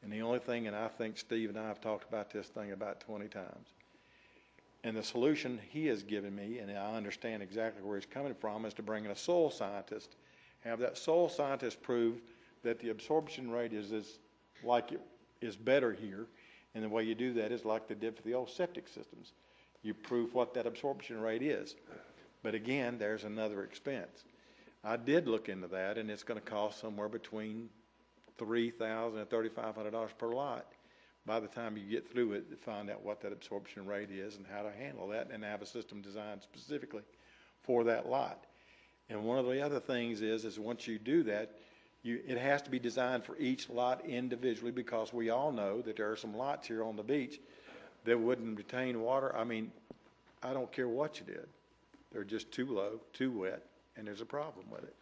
And the only thing, and I think Steve and I have talked about this thing about 20 times, and the solution he has given me, and I understand exactly where he's coming from, is to bring in a soil scientist, have that soil scientist prove that the absorption rate is better here, and the way you do that is like they did for the old septic systems. You prove what that absorption rate is. But again, there's another expense. I did look into that, and it's going to cost somewhere between $3,000 and $3,500 per lot by the time you get through it to find out what that absorption rate is and how to handle that and have a system designed specifically for that lot. And one of the other things is once you do that, it has to be designed for each lot individually, because we all know that there are some lots here on the beach that wouldn't retain water. I mean, I don't care what you did. They're just too low, too wet, and there's a problem with it.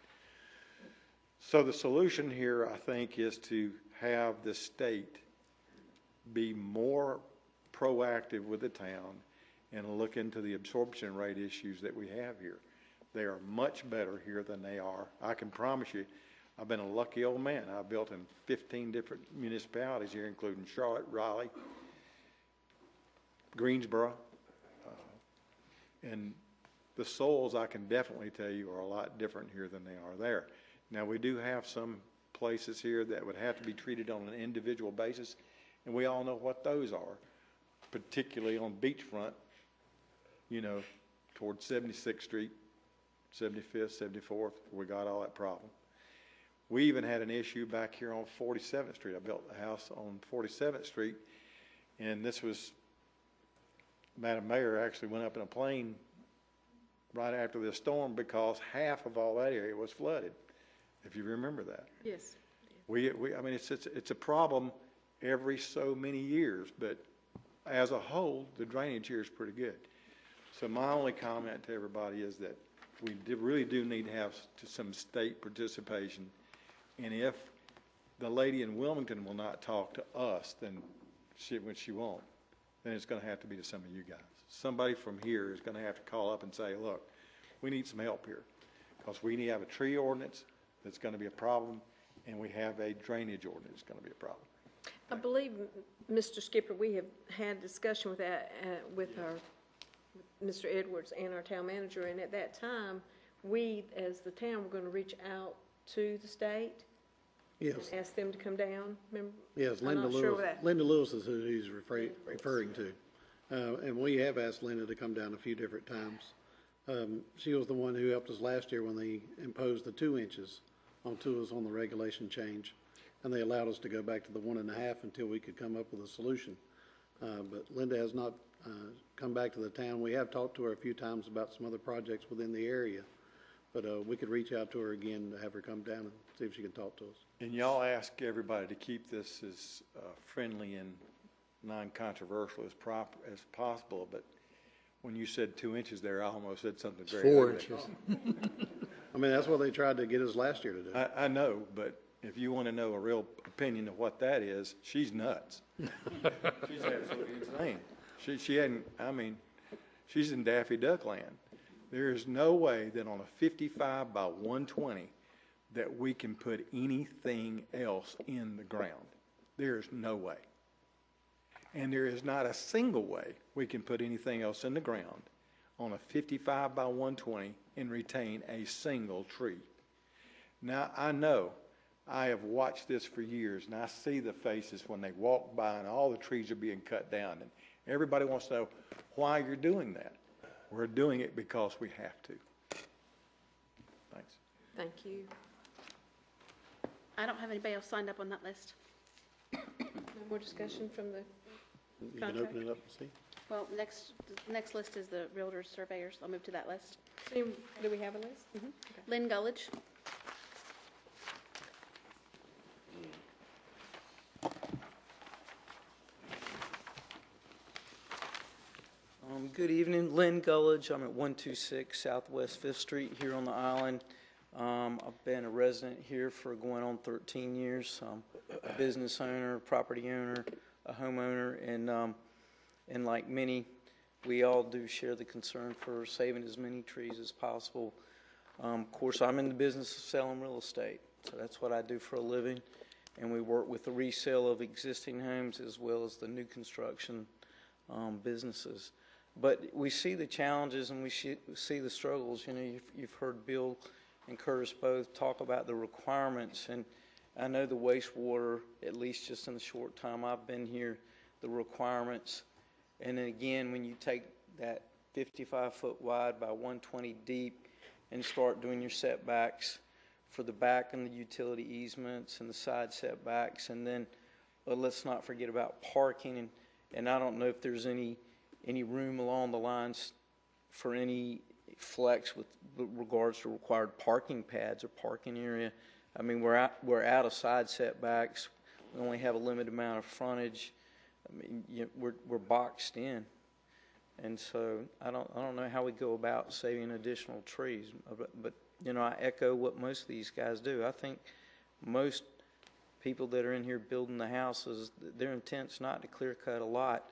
So the solution here, I think, is to have the state be more proactive with the town and look into the absorption rate issues that we have here. They are much better here than they are. I can promise you, I've been a lucky old man. I've built in 15 different municipalities here, including Charlotte, Raleigh, Greensboro, And the soils, I can definitely tell you, are a lot different here than they are there. Now, we do have some places here that would have to be treated on an individual basis, and we all know what those are, particularly on beachfront, you know, towards 76th Street, 75th, 74th, we got all that problem. We even had an issue back here on 47th Street. I built a house on 47th Street, and this was, Madam Mayor actually went up in a plane right after the storm because half of all that area was flooded, if you remember that. Yes. I mean, it's a problem every so many years, but as a whole, the drainage here is pretty good. So my only comment to everybody is that we really do need to have some state participation. And if the lady in Wilmington will not talk to us, then when she won't, then it's going to have to be to some of you guys. Somebody from here is going to have to call up and say, look, we need some help here, because we need to have a tree ordinance that's going to be a problem, and we have a drainage ordinance that's going to be a problem. I believe, Mr. Skipper, we have had a discussion with that, with our, with Mr. Edwards and our town manager, and at that time, we, as the town, were going to reach out to the state. Yes. And ask them to come down, remember? Yes, I'm Linda not sure Lewis. of that. Linda Lewis is who he's referring to. And we have asked Linda to come down a few different times. She was the one who helped us last year when they imposed the 2 inches onto us on the regulation change. And they allowed us to go back to the 1.5 until we could come up with a solution. But Linda has not come back to the town. We have talked to her a few times about some other projects within the area. But we could reach out to her again to have her come down and see if she can talk to us. And y'all ask everybody to keep this as friendly and non-controversial as possible, but when you said 2 inches there, I almost said something very 4 ugly. inches. I mean, that's what they tried to get us last year to do. I know, but if you want to know a real opinion of what that is, she's nuts. She's absolutely insane. She hadn't, I mean, she's in Daffy Duck land. There is no way that on a 55 by 120 that we can put anything else in the ground. There is no way. And there is not a single way we can put anything else in the ground on a 55 by 120 and retain a single tree. Now, I know I have watched this for years, and I see the faces when they walk by and all the trees are being cut down, and everybody wants to know why you're doing that. We're doing it because we have to. Thanks. Thank you. I don't have anybody else signed up on that list. No more discussion from the You can contract? open it up and see. Well, the next list is the realtors, surveyors. I'll move to that list. Do we have a list? Lynn Gullidge. Good evening, Lynn Gullidge. I'm at 126 Southwest 5th Street here on the island. I've been a resident here for going on 13 years. I'm a business owner, property owner, a homeowner, and like many, we all do share the concern for saving as many trees as possible. Of course, I'm in the business of selling real estate, so that's what I do for a living, and we work with the resale of existing homes as well as the new construction businesses. But we see the challenges and we see the struggles. You know, you've heard Bill and Curtis both talk about the requirements, and I know the wastewater, at least just in the short time I've been here, the requirements. And then again, when you take that 55-foot wide by 120 deep and start doing your setbacks for the back and the utility easements and the side setbacks, and then let's not forget about parking, and I don't know if there's any room along the lines for any flex with regards to required parking pads or parking area. I mean, we're out of side setbacks. We only have a limited amount of frontage. I mean, we're boxed in, and so I don't know how we go about saving additional trees. But you know, I echo what most of these guys do. I think most people that are in here building the houses, their intent's not to clear cut a lot.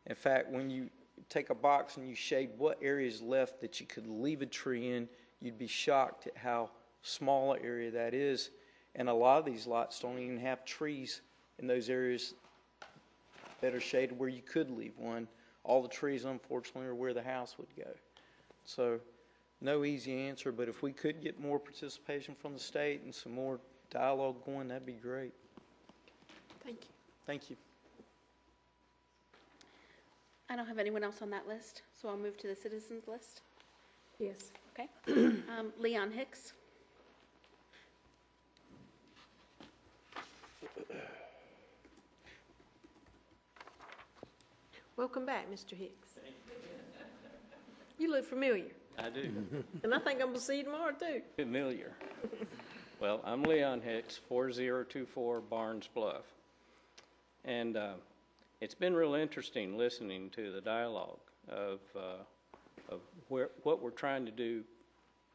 In fact, when you take a box and you shade what area is left that you could leave a tree in, you'd be shocked at how small an area that is. And a lot of these lots don't even have trees in those areas that are shaded where you could leave one. All the trees, unfortunately, are where the house would go. So no easy answer, but if we could get more participation from the state and some more dialogue going, that'd be great. Thank you. Thank you. I don't have anyone else on that list, so I'll move to the citizens list. Yes. Okay. Leon Hicks. Welcome back, Mr. Hicks. You look familiar, I do. and I think I'm gonna see you tomorrow too. Familiar. Well, I'm Leon Hicks, 4024 Barnes Bluff. And it's been real interesting listening to the dialogue of what we're trying to do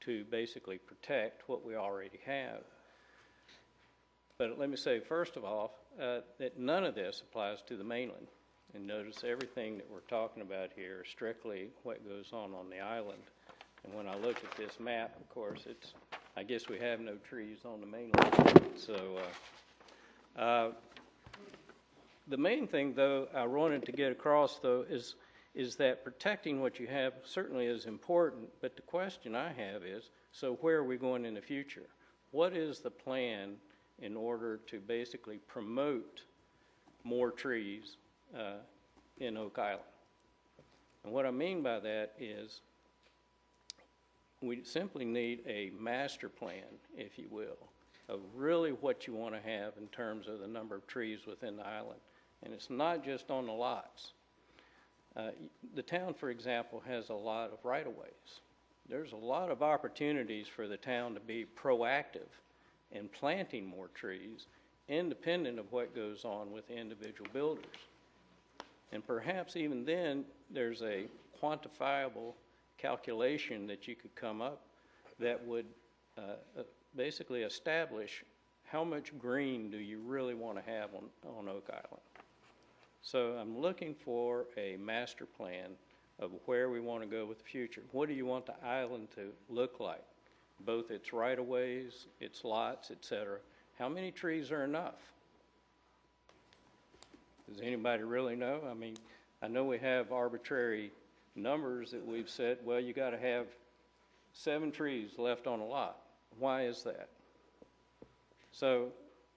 to basically protect what we already have. But let me say, first of all, that none of this applies to the mainland. And notice everything that we're talking about here is strictly what goes on the island. And when I look at this map, of course, I guess we have no trees on the mainland. So the main thing, though, I wanted to get across, though, is that protecting what you have certainly is important, but the question I have is, so where are we going in the future? What is the plan in order to basically promote more trees in Oak Island? And what I mean by that is we simply need a master plan, if you will, of really what you want to have in terms of the number of trees within the island. And it's not just on the lots. The town, for example, has a lot of right-of-ways. There's a lot of opportunities for the town to be proactive in planting more trees, independent of what goes on with the individual builders. And perhaps even then, there's a quantifiable calculation that you could come up that would basically establish how much green do you really want to have on Oak Island. So I'm looking for a master plan of where we want to go with the future. What do you want the island to look like? Both its right-of-ways, its lots, etc. How many trees are enough? Does anybody really know? I mean, I know we have arbitrary numbers that we've said, well, you got to have 7 trees left on a lot. Why is that? So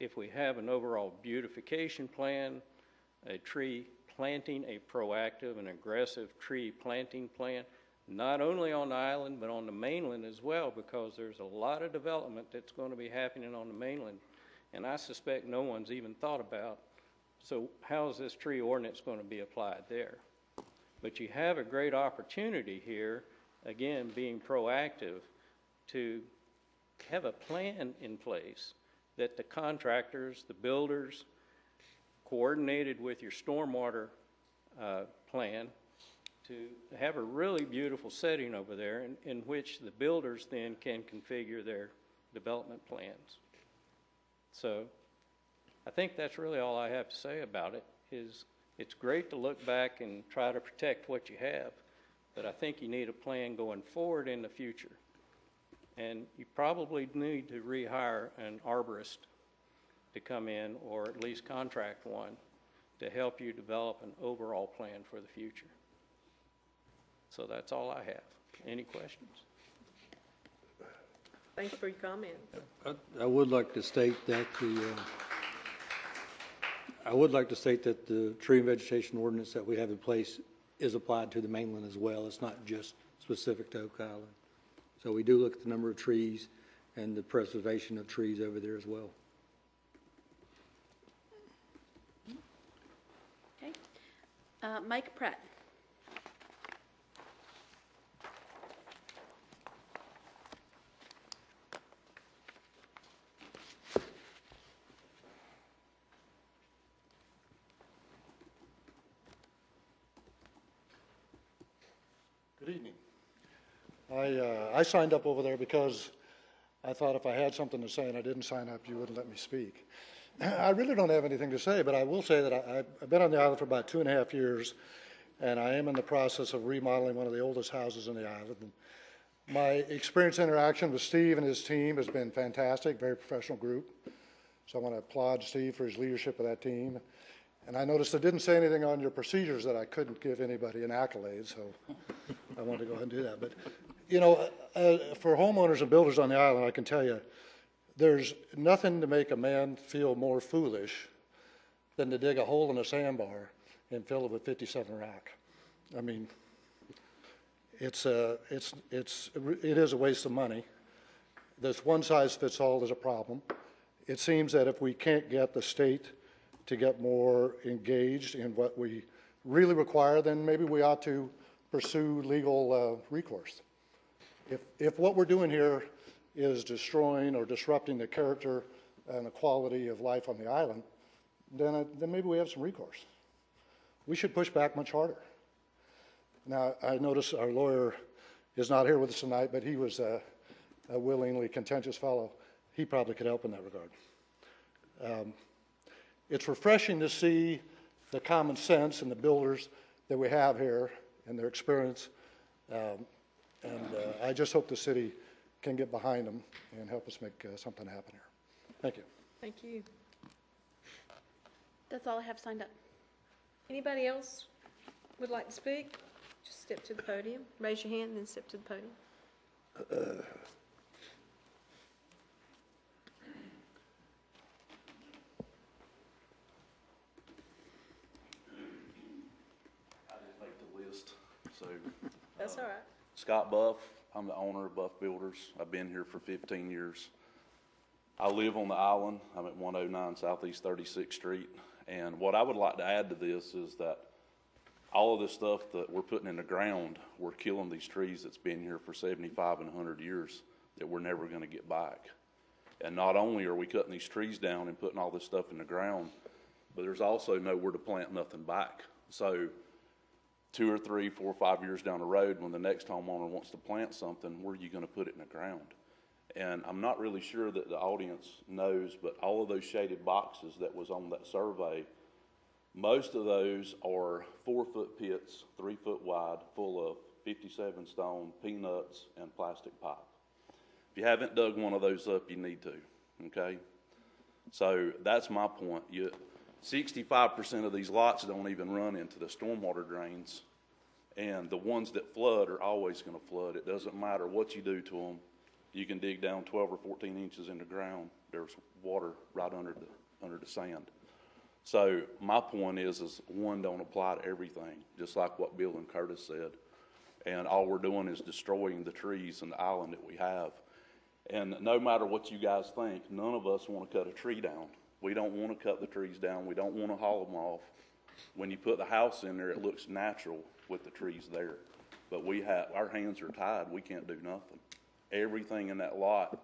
if we have an overall beautification plan, a tree planting, a proactive and aggressive tree planting plan, not only on the island but on the mainland as well, because there's a lot of development that's going to be happening on the mainland, and I suspect no one's even thought about, so how is this tree ordinance going to be applied there? But you have a great opportunity here, again, being proactive, to have a plan in place that the contractors, the builders, coordinated with your stormwater plan, to have a really beautiful setting over there in which the builders then can configure their development plans. So I think that's really all I have to say about it. Is it's great to look back and try to protect what you have, but I think you need a plan going forward in the future. And you probably need to rehire an arborist to come in, or at least contract one, to help you develop an overall plan for the future. So that's all I have. Any questions? Thank you for your comments. I would like to state that the tree and vegetation ordinance that we have in place is applied to the mainland as well. It's not just specific to Oak Island. So we do look at the number of trees and the preservation of trees over there as well. Okay. Mike Pratt. Good evening. I signed up over there because I thought if I had something to say and I didn't sign up, you wouldn't let me speak. I really don't have anything to say, but I will say that I've been on the island for about 2.5 years, and I am in the process of remodeling one of the oldest houses in the island. And my experience interaction with Steve and his team has been fantastic, very professional group. So I want to applaud Steve for his leadership of that team. And I noticed it didn't say anything on your procedures that I couldn't give anybody an accolade, so I wanted to go ahead and do that. But, you know, for homeowners and builders on the island, I can tell you, there's nothing to make a man feel more foolish than to dig a hole in a sandbar and fill it with 57 rock. I mean, it is a waste of money. This one-size-fits-all is a problem. It seems that if we can't get the state to get more engaged in what we really require, then maybe we ought to pursue legal recourse. If what we're doing here is destroying or disrupting the character and the quality of life on the island, then maybe we have some recourse. We should push back much harder. Now, I notice our lawyer is not here with us tonight, but he was a willingly contentious fellow. He probably could help in that regard. It's refreshing to see the common sense and the builders that we have here and their experience. I just hope the city can get behind them and help us make something happen here. Thank you. Thank you. That's all I have signed up. Anybody else would like to speak? Just step to the podium, raise your hand, and then step to the podium. So, That's all right. Scott Buff, I'm the owner of Buff Builders. I've been here for 15 years. I live on the island. I'm at 109 Southeast 36th Street. And what I would like to add to this is that all of this stuff that we're putting in the ground, we're killing these trees that's been here for 75 and 100 years that we're never going to get back. And not only are we cutting these trees down and putting all this stuff in the ground, but there's also nowhere to plant nothing back. So 2 or 3, 4, 5 years down the road, when the next homeowner wants to plant something, where are you going to put it in the ground? And I'm not really sure that the audience knows, but all of those shaded boxes that was on that survey, most of those are 4-foot pits, 3 foot wide, full of 57 stone peanuts and plastic pipe. If you haven't dug one of those up, you need to, okay? So that's my point. 65% of these lots don't even run into the stormwater drains, and the ones that flood are always going to flood. It doesn't matter what you do to them. You can dig down 12 or 14 inches in the ground. There's water right under the sand. So my point is one, don't apply to everything, just like what Bill and Curtis said. And all we're doing is destroying the trees and the island that we have. And no matter what you guys think, none of us want to cut a tree down. We don't want to cut the trees down. We don't want to haul them off. When you put the house in there, it looks natural with the trees there. But our hands are tied. We can't do nothing. Everything in that lot,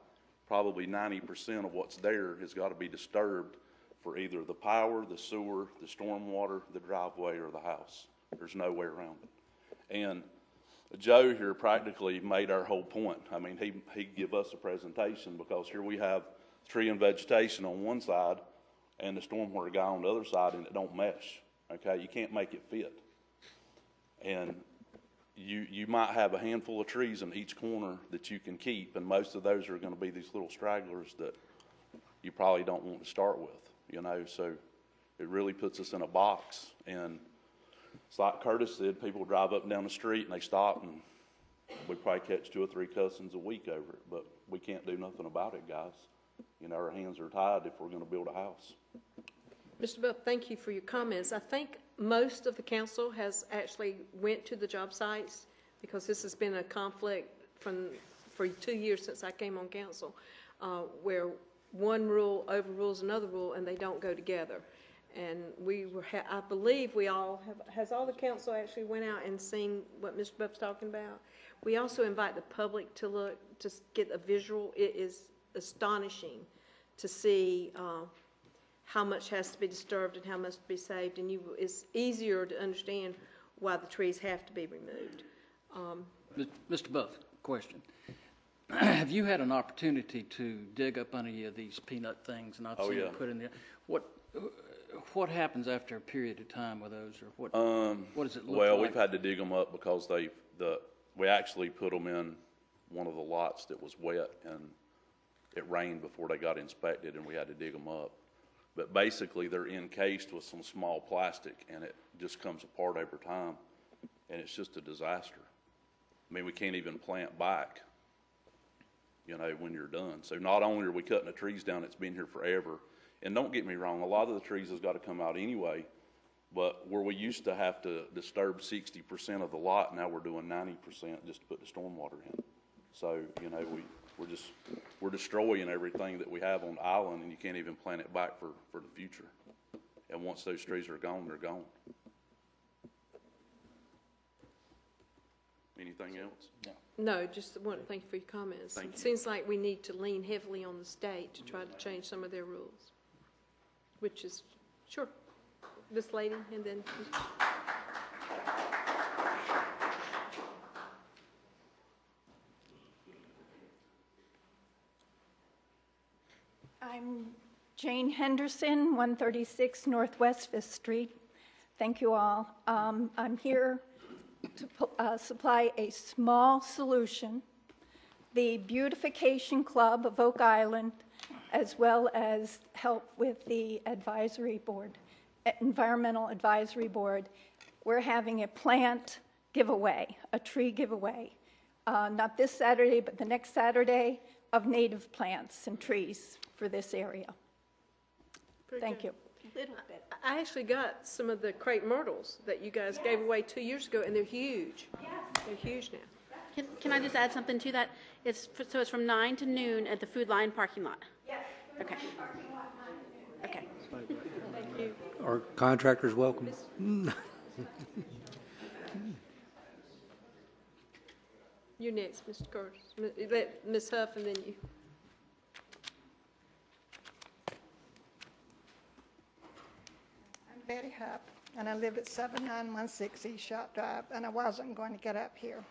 probably 90% of what's there has got to be disturbed for either the power, the sewer, the stormwater, the driveway, or the house. There's no way around it. And Joe here practically made our whole point. I mean, he give us a presentation because here we have tree and vegetation on one side and the stormwater guy on the other side, and it don't mesh. Okay, you can't make it fit. And you might have a handful of trees in each corner that you can keep, and most of those are going to be these little stragglers that you probably don't want to start with, you know. So it really puts us in a box. And it's like Curtis said, people drive up and down the street and they stop, and we probably catch 2 or 3 cussings a week over it, but we can't do nothing about it, guys. You know, our hands are tied if we're going to build a house. Mr. Buff, thank you for your comments. I think most of the council has actually went to the job sites because this has been a conflict for 2 years since I came on council, where one rule overrules another rule and they don't go together. And I believe we all have, has all the council actually went out and seen what Mr. Buff's talking about? We also invite the public to look, to get a visual. It is astonishing to see how much has to be disturbed and how much to be saved, and it's easier to understand why the trees have to be removed. Mr. Buff, question. Have you had an opportunity to dig up any of these peanut things and I've seen them put in there? What happens after a period of time with those, or what does it look like? Well, we've had to dig them up because we actually put them in one of the lots that was wet, and it rained before they got inspected, and we had to dig them up. But basically, they're encased with some small plastic, and it just comes apart over time, and it's just a disaster. I mean, we can't even plant back, you know, when you're done. So not only are we cutting the trees down, it's been here forever. And don't get me wrong, a lot of the trees has got to come out anyway, but where we used to have to disturb 60% of the lot, now we're doing 90% just to put the stormwater in. So, you know, we're destroying everything that we have on the island, and you can't even plant it back for the future. And once those trees are gone, they're gone. Anything else? No, just want to thank you for your comments. Thank It you. seems like we need to lean heavily on the state to try to change some of their rules, which is, sure, this lady, and then. I'm Jane Henderson, 136 Northwest 5th Street. Thank you all. I'm here to supply a small solution. The Beautification Club of Oak Island, as well as help with the advisory board, Environmental Advisory Board, we're having a plant giveaway, a tree giveaway. Not this Saturday, but the next Saturday, of native plants and trees for this area. Thank you. Little bit. I actually got some of the crepe myrtles that you guys gave away 2 years ago, and they're huge. Yes. They're huge now. Can I just add something to that? So it's from 9 to noon at the Food Line parking lot? Yes. Okay. Okay. Thank you. Are contractors welcome? You're next, Mr. Curtis. Let Ms. Huff, and then you. I'm Betty Hupp, and I live at 7916 East Shop Drive, and I wasn't going to get up here.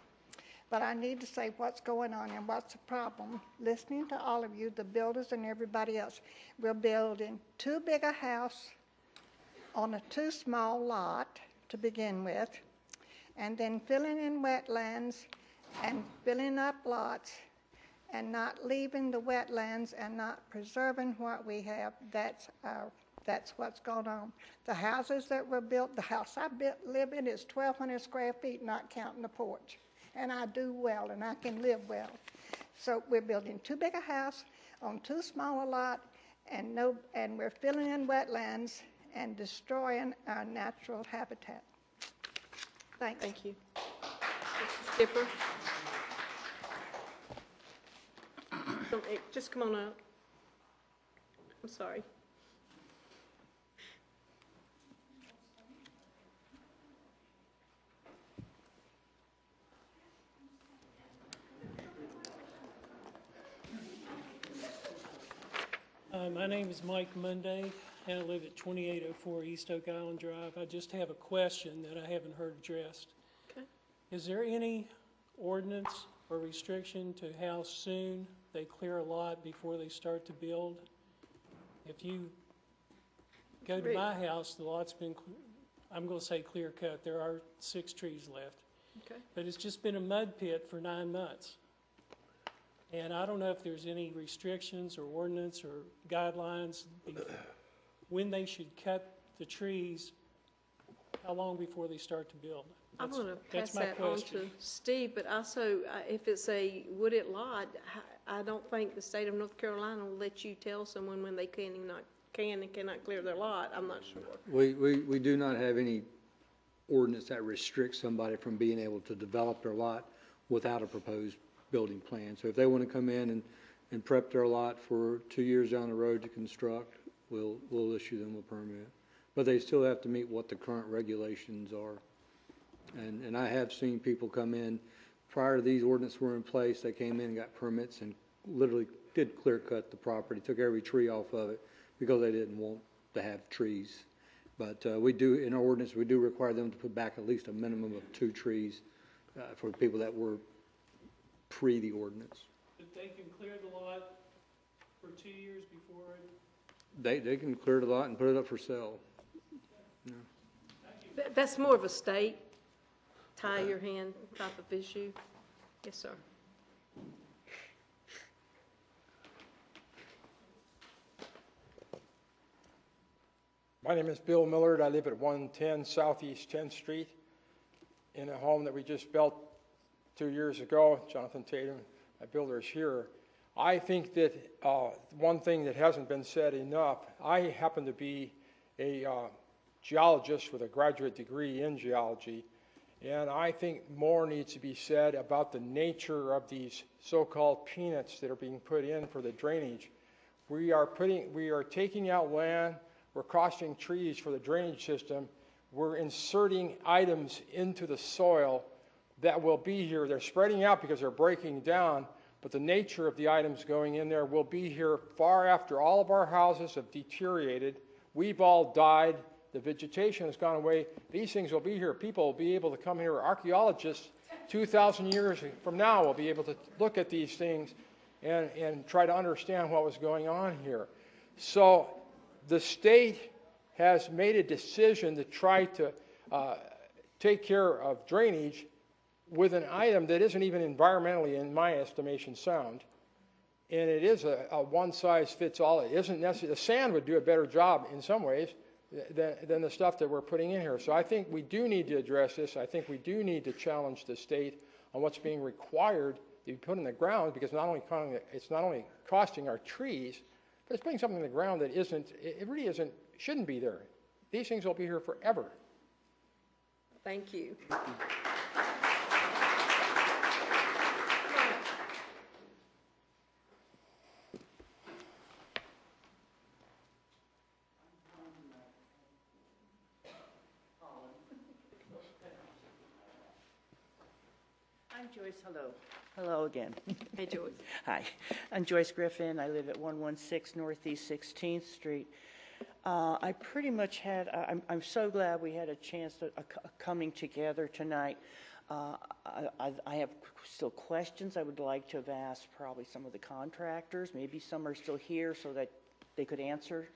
But I need to say what's going on and what's the problem. Listening to all of you, the builders and everybody else, we're building too big a house on a too small lot to begin with, and then filling in wetlands and filling up lots and not leaving the wetlands and not preserving what we have. That's what's going on. The houses that were built, the house I live in is 1,200 square feet, not counting the porch. And I do well, and I can live well. So we're building too big a house on too small a lot, and we're filling in wetlands and destroying our natural habitat. Thanks. Thank you. Mr. Skipper? Just come on up. I'm sorry. My name is Mike Monday, and I live at 2804 East Oak Island Drive. I just have a question that I haven't heard addressed. Okay. Is there any ordinance or restriction to how soon they clear a lot before they start to build? If you go to my house, the lot's been, I'm going to say clear cut. There are 6 trees left. Okay. But it's just been a mud pit for 9 months. And I don't know if there's any restrictions or ordinance or guidelines when they should cut the trees, how long before they start to build. I'm going to pass that's my that on question. to Steve, but also if it's a wooded lot, I don't think the state of North Carolina will let you tell someone when they can and cannot clear their lot. I'm not sure. We do not have any ordinance that restricts somebody from being able to develop their lot without a proposed building plan. So if they want to come in and prep their lot for 2 years down the road to construct, we'll issue them a permit. But they still have to meet what the current regulations are. And I have seen people come in, prior to these ordinances were in place, they came in and got permits and literally did clear cut the property, took every tree off of it because they didn't want to have trees. But we do, in our ordinance, we do require them to put back at least a minimum of 2 trees for people that were pre the ordinance. But they can clear the lot for 2 years before it? They can clear the lot and put it up for sale. Yeah. That's more of a state tie your hand type of issue. Yes, sir. My name is Bill Millard. I live at 110 Southeast 10th Street in a home that we just built 2 years ago, Jonathan Tatum, a builder, is here. I think that one thing that hasn't been said enough, I happen to be a geologist with a graduate degree in geology, and I think more needs to be said about the nature of these so-called peanuts that are being put in for the drainage. We are taking out land, we're costing trees for the drainage system, we're inserting items into the soil that will be here. They're spreading out because they're breaking down, but the nature of the items going in there will be here far after all of our houses have deteriorated. We've all died. The vegetation has gone away. These things will be here. People will be able to come here. Archaeologists 2,000 years from now will be able to look at these things and try to understand what was going on here. So the state has made a decision to try to take care of drainage with an item that isn't even environmentally, in my estimation, sound. And it is a one-size-fits-all. It isn't necessarily, the sand would do a better job in some ways than the stuff that we're putting in here. So I think we do need to address this. I think we do need to challenge the state on what's being required to be put in the ground, because it's not only costing our trees, but it's putting something in the ground that shouldn't be there. These things will be here forever. Thank you. I'm Joyce. Hello. Hello again. Hey, Joyce. Hi. I'm Joyce Griffin. I live at 116 Northeast 16th Street. I pretty much had, I'm so glad we had a chance to coming together tonight. I have still questions I would like to have asked probably some of the contractors. Maybe some are still here so that they could answer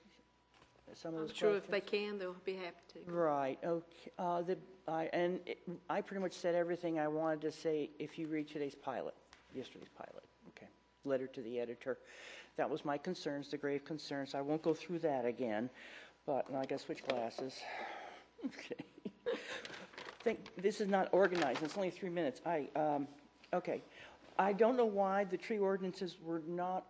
some of those questions. I'm sure if they can, they'll be happy to. Right, okay. I pretty much said everything I wanted to say if you read yesterday's pilot, okay. Letter to the editor. That was my concerns, the grave concerns. I won't go through that again, but now I gotta switch glasses. Okay. This is not organized, it's only 3 minutes. Okay. I don't know why the tree ordinances were not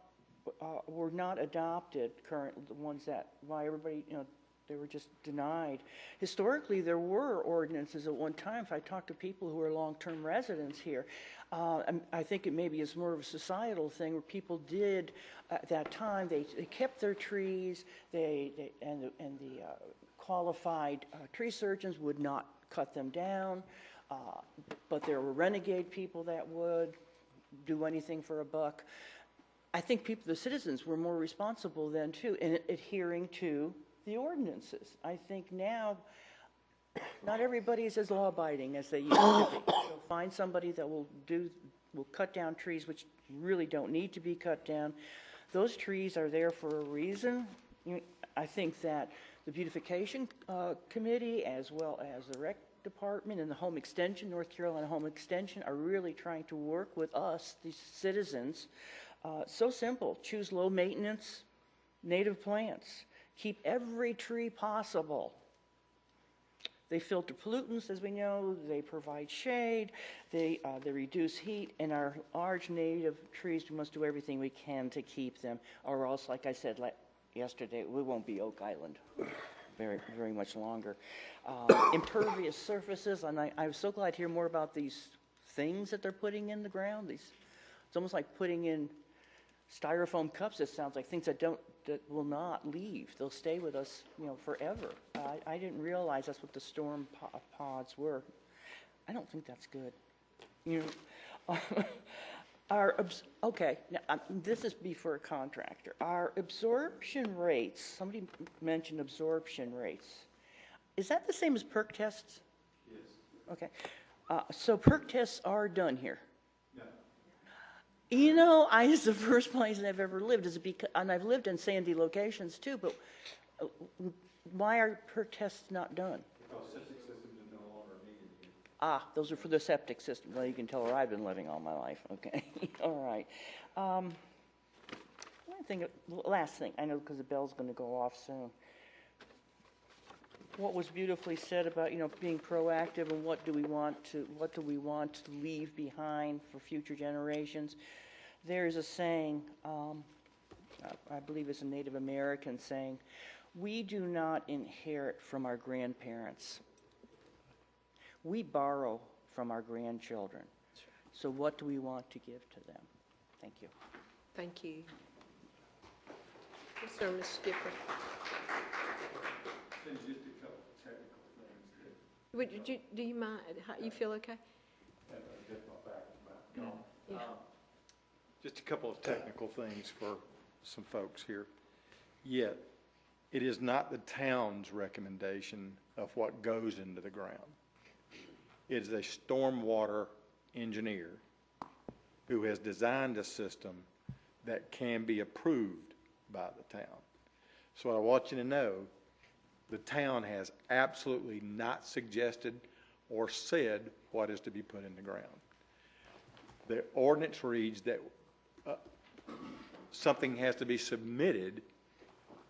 adopted current, the ones that, why everybody, they were just denied. Historically, there were ordinances at one time. If I talk to people who are long-term residents here, I think it maybe is more of a societal thing where people did, at that time, they kept their trees, and the qualified tree surgeons would not cut them down, but there were renegade people that would do anything for a buck. I think the citizens were more responsible then too in adhering to the ordinances. I think now, not everybody is as law-abiding as they used to be. You'll find somebody that will cut down trees which really don't need to be cut down. Those trees are there for a reason. I think that the beautification committee, as well as the rec department and the home extension, North Carolina Home Extension, are really trying to work with us, these citizens. So simple. Choose low maintenance native plants. Keep every tree possible. They filter pollutants, as we know. They provide shade. They reduce heat. And our large native trees, we must do everything we can to keep them, or else, like I said yesterday, we won't be Oak Island very, very much longer. Impervious surfaces, and I'm so glad to hear more about these things that they're putting in the ground. It's almost like putting in styrofoam cups. It sounds like things that will not leave. They'll stay with us, forever. I didn't realize that's what the storm pods were. I don't think that's good. Okay, now, this is before a contractor. Our absorption rates, somebody mentioned absorption rates. Is that the same as perk tests? Yes. Okay. So perk tests are done here. It's the first place I've ever lived, and I've lived in sandy locations too, but why are perk tests not done? Because septic systems are no longer needed here. Those are for the septic system. Well, you can tell where I've been living all my life. Okay, all right. Last thing, I know because the bell's going to go off soon. what was beautifully said about, being proactive and what do we want to leave behind for future generations. There's a saying, I believe it's a Native American saying, we do not inherit from our grandparents. We borrow from our grandchildren. So what do we want to give to them? Thank you. Thank you. Yes, sir, Ms. Skipper. Just a couple of technical things. Do you mind? How, you feel okay? Yeah. Just a couple of technical things for some folks here. Yet, it is not the town's recommendation of what goes into the ground. It is a stormwater engineer who has designed a system that can be approved by the town. So I want you to know, the town has absolutely not suggested or said what is to be put in the ground. The ordinance reads that something has to be submitted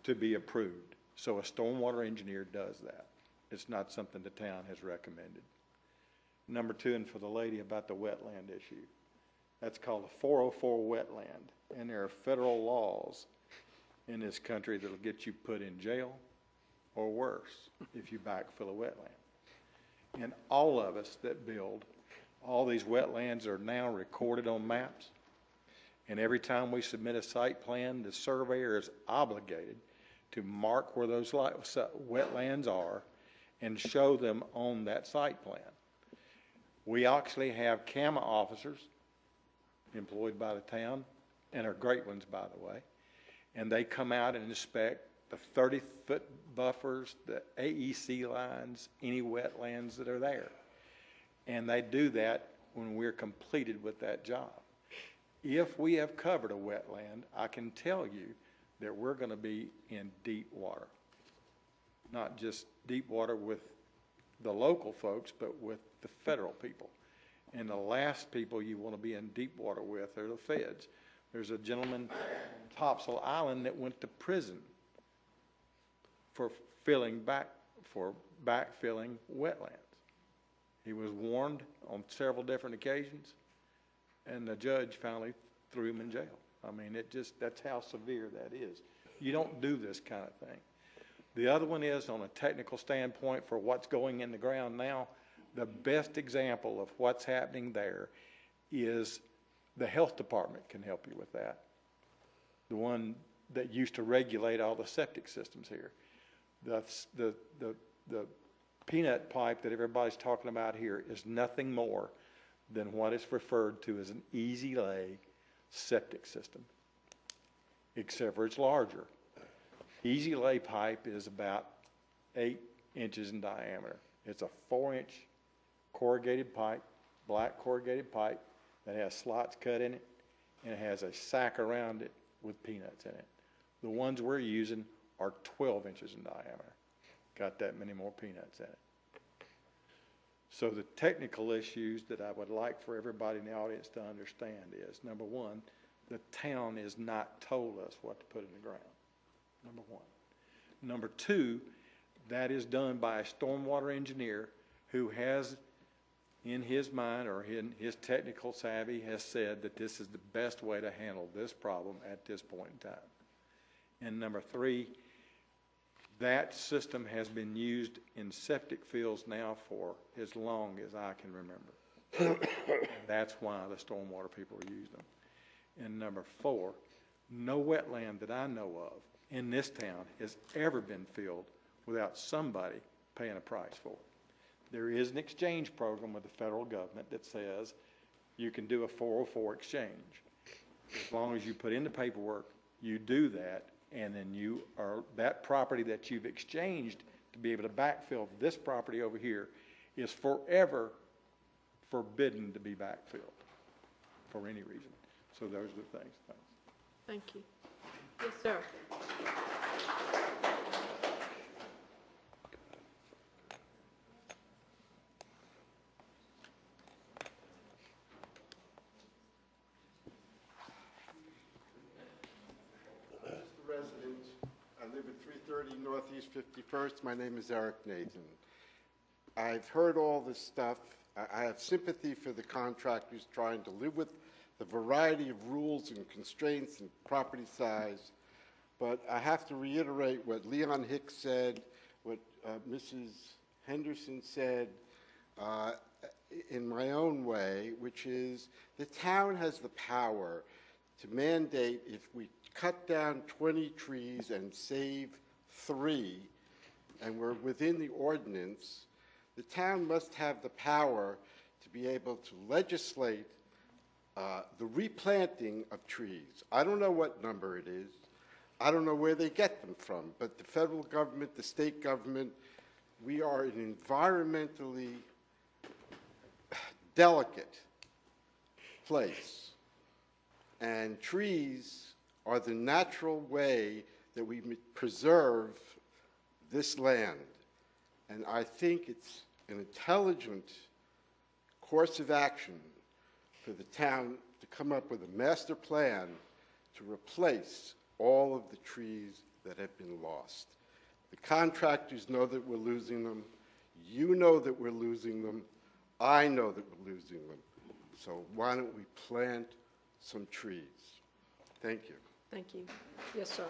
to be approved. So a stormwater engineer does that. It's not something the town has recommended. Number two, and for the lady about the wetland issue, that's called a 404 wetland. And there are federal laws in this country that'll get you put in jail or worse if you backfill a wetland. And all of us that build, all these wetlands are now recorded on maps. And every time we submit a site plan, the surveyor is obligated to mark where those wetlands are and show them on that site plan. We actually have CAMA officers employed by the town, and are great ones, by the way, and they come out and inspect the 30-foot buffers, the AEC lines, any wetlands that are there. And they do that when we're completed with that job. If we have covered a wetland, I can tell you that we're going to be in deep water. Not just deep water with the local folks, but with the federal people. And the last people you want to be in deep water with are the feds. There's a gentleman on Topsail Island that went to prison for backfilling wetlands. He was warned on several different occasions, and the judge finally threw him in jail. I mean, that's how severe that is. You don't do this kind of thing. The other one is, on a technical standpoint for what's going in the ground now, the best example of what's happening there is the health department can help you with that. The one that used to regulate all the septic systems here. The peanut pipe that everybody's talking about here is nothing more than what is referred to as an easy lay septic system, except for it's larger. Easy lay pipe is about 8 inches in diameter. It's a 4-inch corrugated pipe, black corrugated pipe that has slots cut in it, and it has a sack around it with peanuts in it. The ones we're using are 12 inches in diameter. Got that many more peanuts in it. So the technical issues that I would like for everybody in the audience to understand is, number one, the town has not told us what to put in the ground, number one. Number two, that is done by a stormwater engineer who has in his mind or in his technical savvy has said that this is the best way to handle this problem at this point in time. And number three, that system has been used in septic fields now for as long as I can remember. That's why the stormwater people use them. And number four, no wetland that I know of in this town has ever been filled without somebody paying a price for it. There is an exchange program with the federal government that says you can do a 404 exchange. As long as you put in the paperwork, you do that, and then you are, that property that you've exchanged to be able to backfill this property over here is forever forbidden to be backfilled for any reason. So those are the things. Thanks. Thank you. Yes, sir. live at 330 Northeast 51st. My name is Eric Nathan. I've heard all this stuff. I have sympathy for the contractors trying to live with the variety of rules and constraints and property size. But I have to reiterate what Leon Hicks said, what Mrs. Henderson said, in my own way, which is the town has the power to mandate if we cut down 20 trees and save 3, and we're within the ordinance, the town must have the power to be able to legislate the replanting of trees. I don't know what number it is. I don't know where they get them from, but the federal government, the state government, we are an environmentally delicate place. And trees are the natural way that we preserve this land. And I think it's an intelligent course of action for the town to come up with a master plan to replace all of the trees that have been lost. The contractors know that we're losing them. You know that we're losing them. I know that we're losing them. So why don't we plant some trees? Thank you. Thank you. Yes, sir.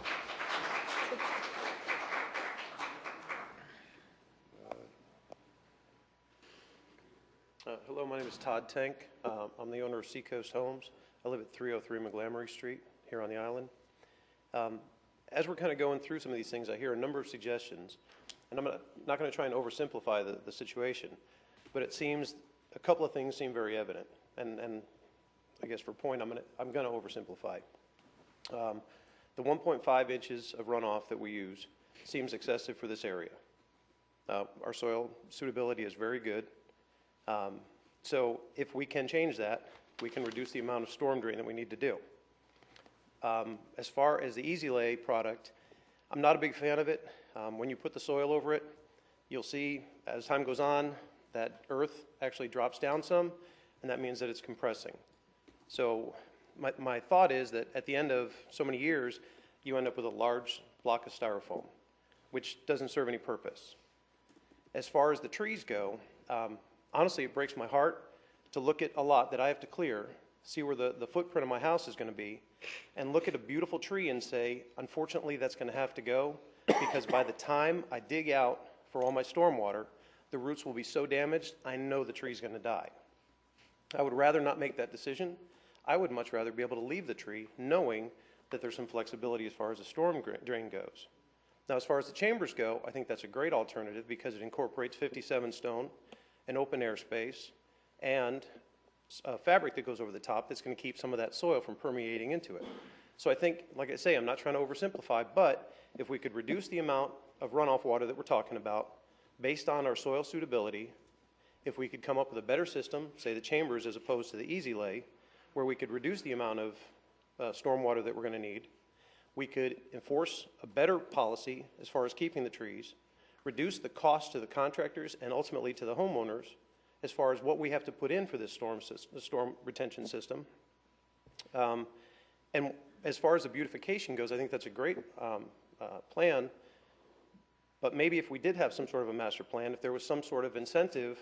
Hello, my name is Todd Tank. I'm the owner of Seacoast Homes. I live at 303 McGlamory Street here on the island. As we're kind of going through some of these things, I hear a number of suggestions, and I'm not going to try and oversimplify the situation, but it seems a couple of things seem very evident, and I guess for point, I'm going to oversimplify. The 1.5 inches of runoff that we use seems excessive for this area. Our soil suitability is very good. So if we can change that, we can reduce the amount of storm drain that we need to do. As far as the Easy Lay product, I'm not a big fan of it. When you put the soil over it, you'll see as time goes on that earth actually drops down some, and that means that it's compressing. So my thought is that at the end of so many years, you end up with a large block of styrofoam, which doesn't serve any purpose. As far as the trees go, honestly, it breaks my heart to look at a lot that I have to clear, see where the footprint of my house is going to be, and look at a beautiful tree and say, unfortunately, that's going to have to go, because by the time I dig out for all my stormwater, the roots will be so damaged, I know the tree's going to die. I would rather not make that decision. I would much rather be able to leave the tree knowing that there's some flexibility as far as the storm drain goes. Now, as far as the chambers go, I think that's a great alternative because it incorporates 57 stone, an open air space, and a fabric that goes over the top that's going to keep some of that soil from permeating into it. So I think, like I say, I'm not trying to oversimplify, but if we could reduce the amount of runoff water that we're talking about based on our soil suitability, if we could come up with a better system, say the chambers as opposed to the Easy Lay, where we could reduce the amount of stormwater that we're going to need, we could enforce a better policy as far as keeping the trees, reduce the cost to the contractors and ultimately to the homeowners as far as what we have to put in for this storm retention system. And as far as the beautification goes, I think that's a great plan. But maybe if we did have some sort of a master plan, if there was some sort of incentive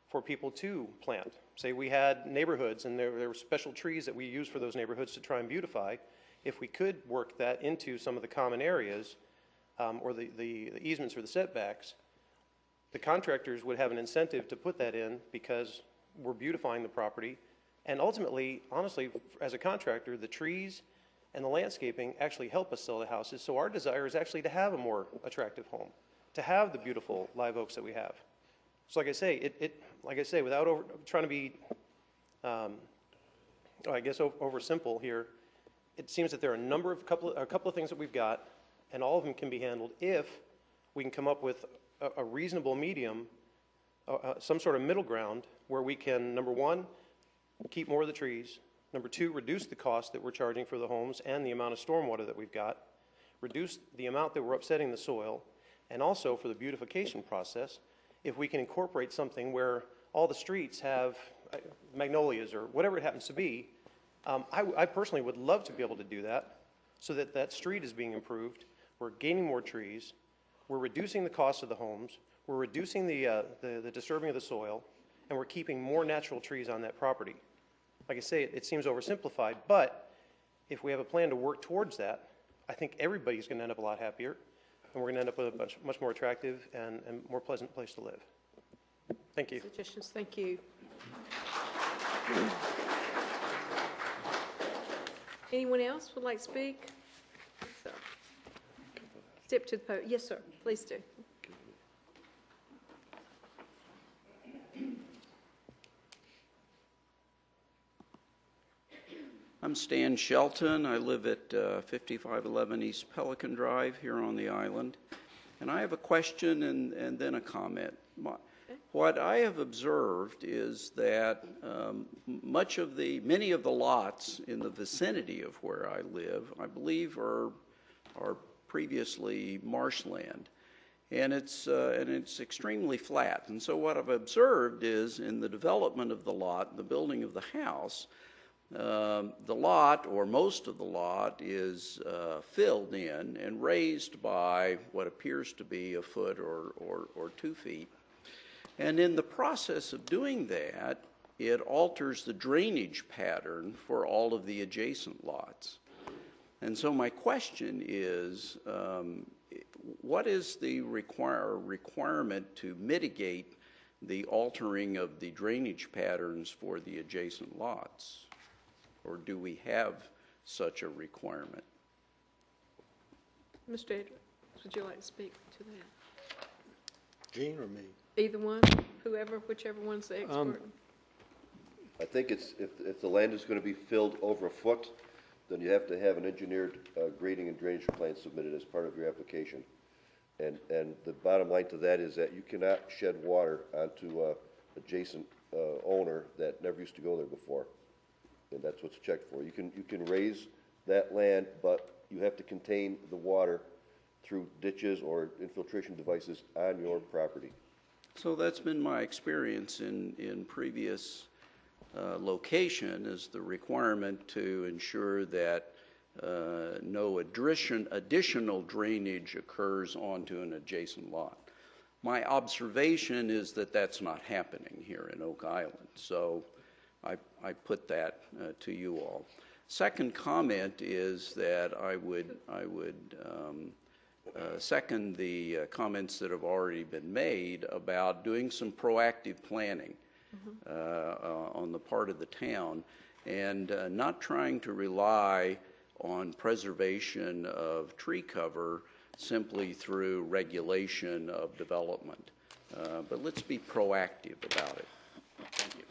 for people to plant. Say we had neighborhoods and there were special trees that we use for those neighborhoods to try and beautify. If we could work that into some of the common areas or the easements or the setbacks, the contractors would have an incentive to put that in because we're beautifying the property. And ultimately, honestly, as a contractor, the trees and the landscaping actually help us sell the houses. So our desire is actually to have a more attractive home, to have the beautiful live oaks that we have. So like I say, without trying to be, I guess, over simple here, it seems that there are a couple of things that we've got, and all of them can be handled if we can come up with a reasonable medium, some sort of middle ground where we can, number one, keep more of the trees, number two, reduce the cost that we're charging for the homes and the amount of stormwater that we've got, reduce the amount that we're upsetting the soil, and also for the beautification process, if we can incorporate something where all the streets have magnolias or whatever it happens to be, I personally would love to be able to do that so that that street is being improved we're gaining more trees, we're reducing the cost of the homes, we're reducing the disturbing of the soil, and we're keeping more natural trees on that property. Like I say, it seems oversimplified, but if we have a plan to work towards that, I think everybody's going to end up a lot happier, and we're going to end up with a much more attractive and more pleasant place to live. Thank you. Suggestions, thank you. Anyone else would like to speak? So, step to the podium. Yes, sir. Please do. I'm Stan Shelton. I live at 5511 East Pelican Drive here on the island. And I have a question and then a comment. What I have observed is that many of the lots in the vicinity of where I live, I believe, are previously marshland. And it's extremely flat. And so what I've observed is in the development of the lot, the building of the house, the lot, or most of the lot, is filled in and raised by what appears to be a foot or 2 feet. And in the process of doing that, it alters the drainage pattern for all of the adjacent lots. And so my question is, what is the requirement to mitigate the altering of the drainage patterns for the adjacent lots? Or do we have such a requirement? Mr. Edwards, would you like to speak to that? Gene or me? Either one, whoever, whichever one's the expert. I think if the land is going to be filled over a foot, then you have to have an engineered grading and drainage plan submitted as part of your application. And the bottom line to that is that you cannot shed water onto adjacent owner that never used to go there before. And that's what's checked for. You can raise that land, but you have to contain the water through ditches or infiltration devices on your property. So that's been my experience in previous location, is the requirement to ensure that no additional drainage occurs onto an adjacent lot. My observation is that that's not happening here in Oak Island. So I put that to you all. Second comment is that I would second the comments that have already been made about doing some proactive planning on the part of the town, and not trying to rely on preservation of tree cover simply through regulation of development. But let's be proactive about it. Thank you.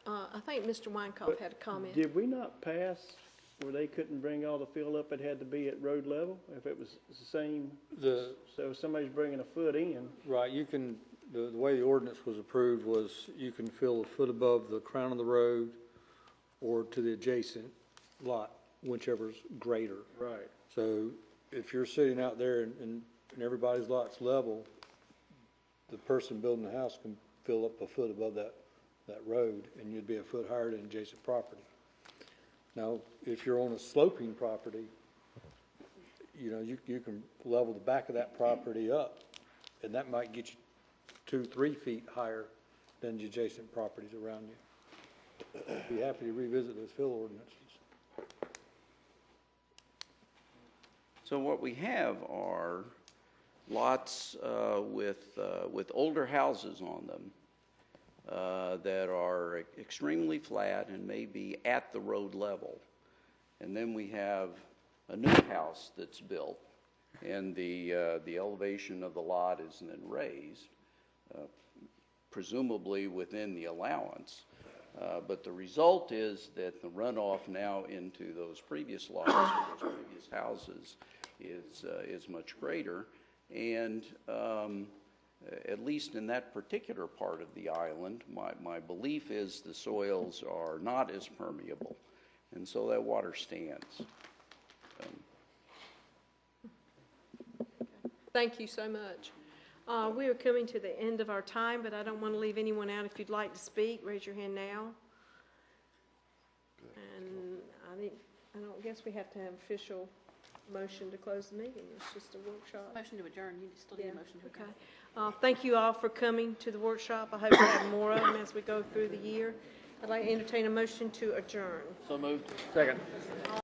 I think Mr. Weinkauf had a comment. Did we not pass where they couldn't bring all the fill up, it had to be at road level? If it was the same, so if somebody's bringing a foot in. Right, you can, the way the ordinance was approved was you can fill a foot above the crown of the road or to the adjacent lot, whichever's greater. Right. So if you're sitting out there and everybody's lot's level, the person building the house can fill up a foot above that road, and you'd be a foot higher than adjacent property. Now, if you're on a sloping property, you know, you can level the back of that property up, and that might get you 2-3 feet higher than the adjacent properties around you. I'd be happy to revisit those fill ordinances. So what we have are lots with older houses on them that are extremely flat and may be at the road level. And then we have a new house that's built, and the elevation of the lot is then raised, presumably within the allowance. But the result is that the runoff now into those previous lots, those previous houses, is much greater. And at least in that particular part of the island, my belief is the soils are not as permeable, and so that water stands. Thank you so much. We are coming to the end of our time, but I don't want to leave anyone out. If you'd like to speak, raise your hand now. And I don't guess we have to have official motion to close the meeting. It's just a workshop. Motion to adjourn, you still need a motion to adjourn. Okay. Thank you all for coming to the workshop. I hope we have more of them as we go through the year. I'd like to entertain a motion to adjourn. So moved. Second.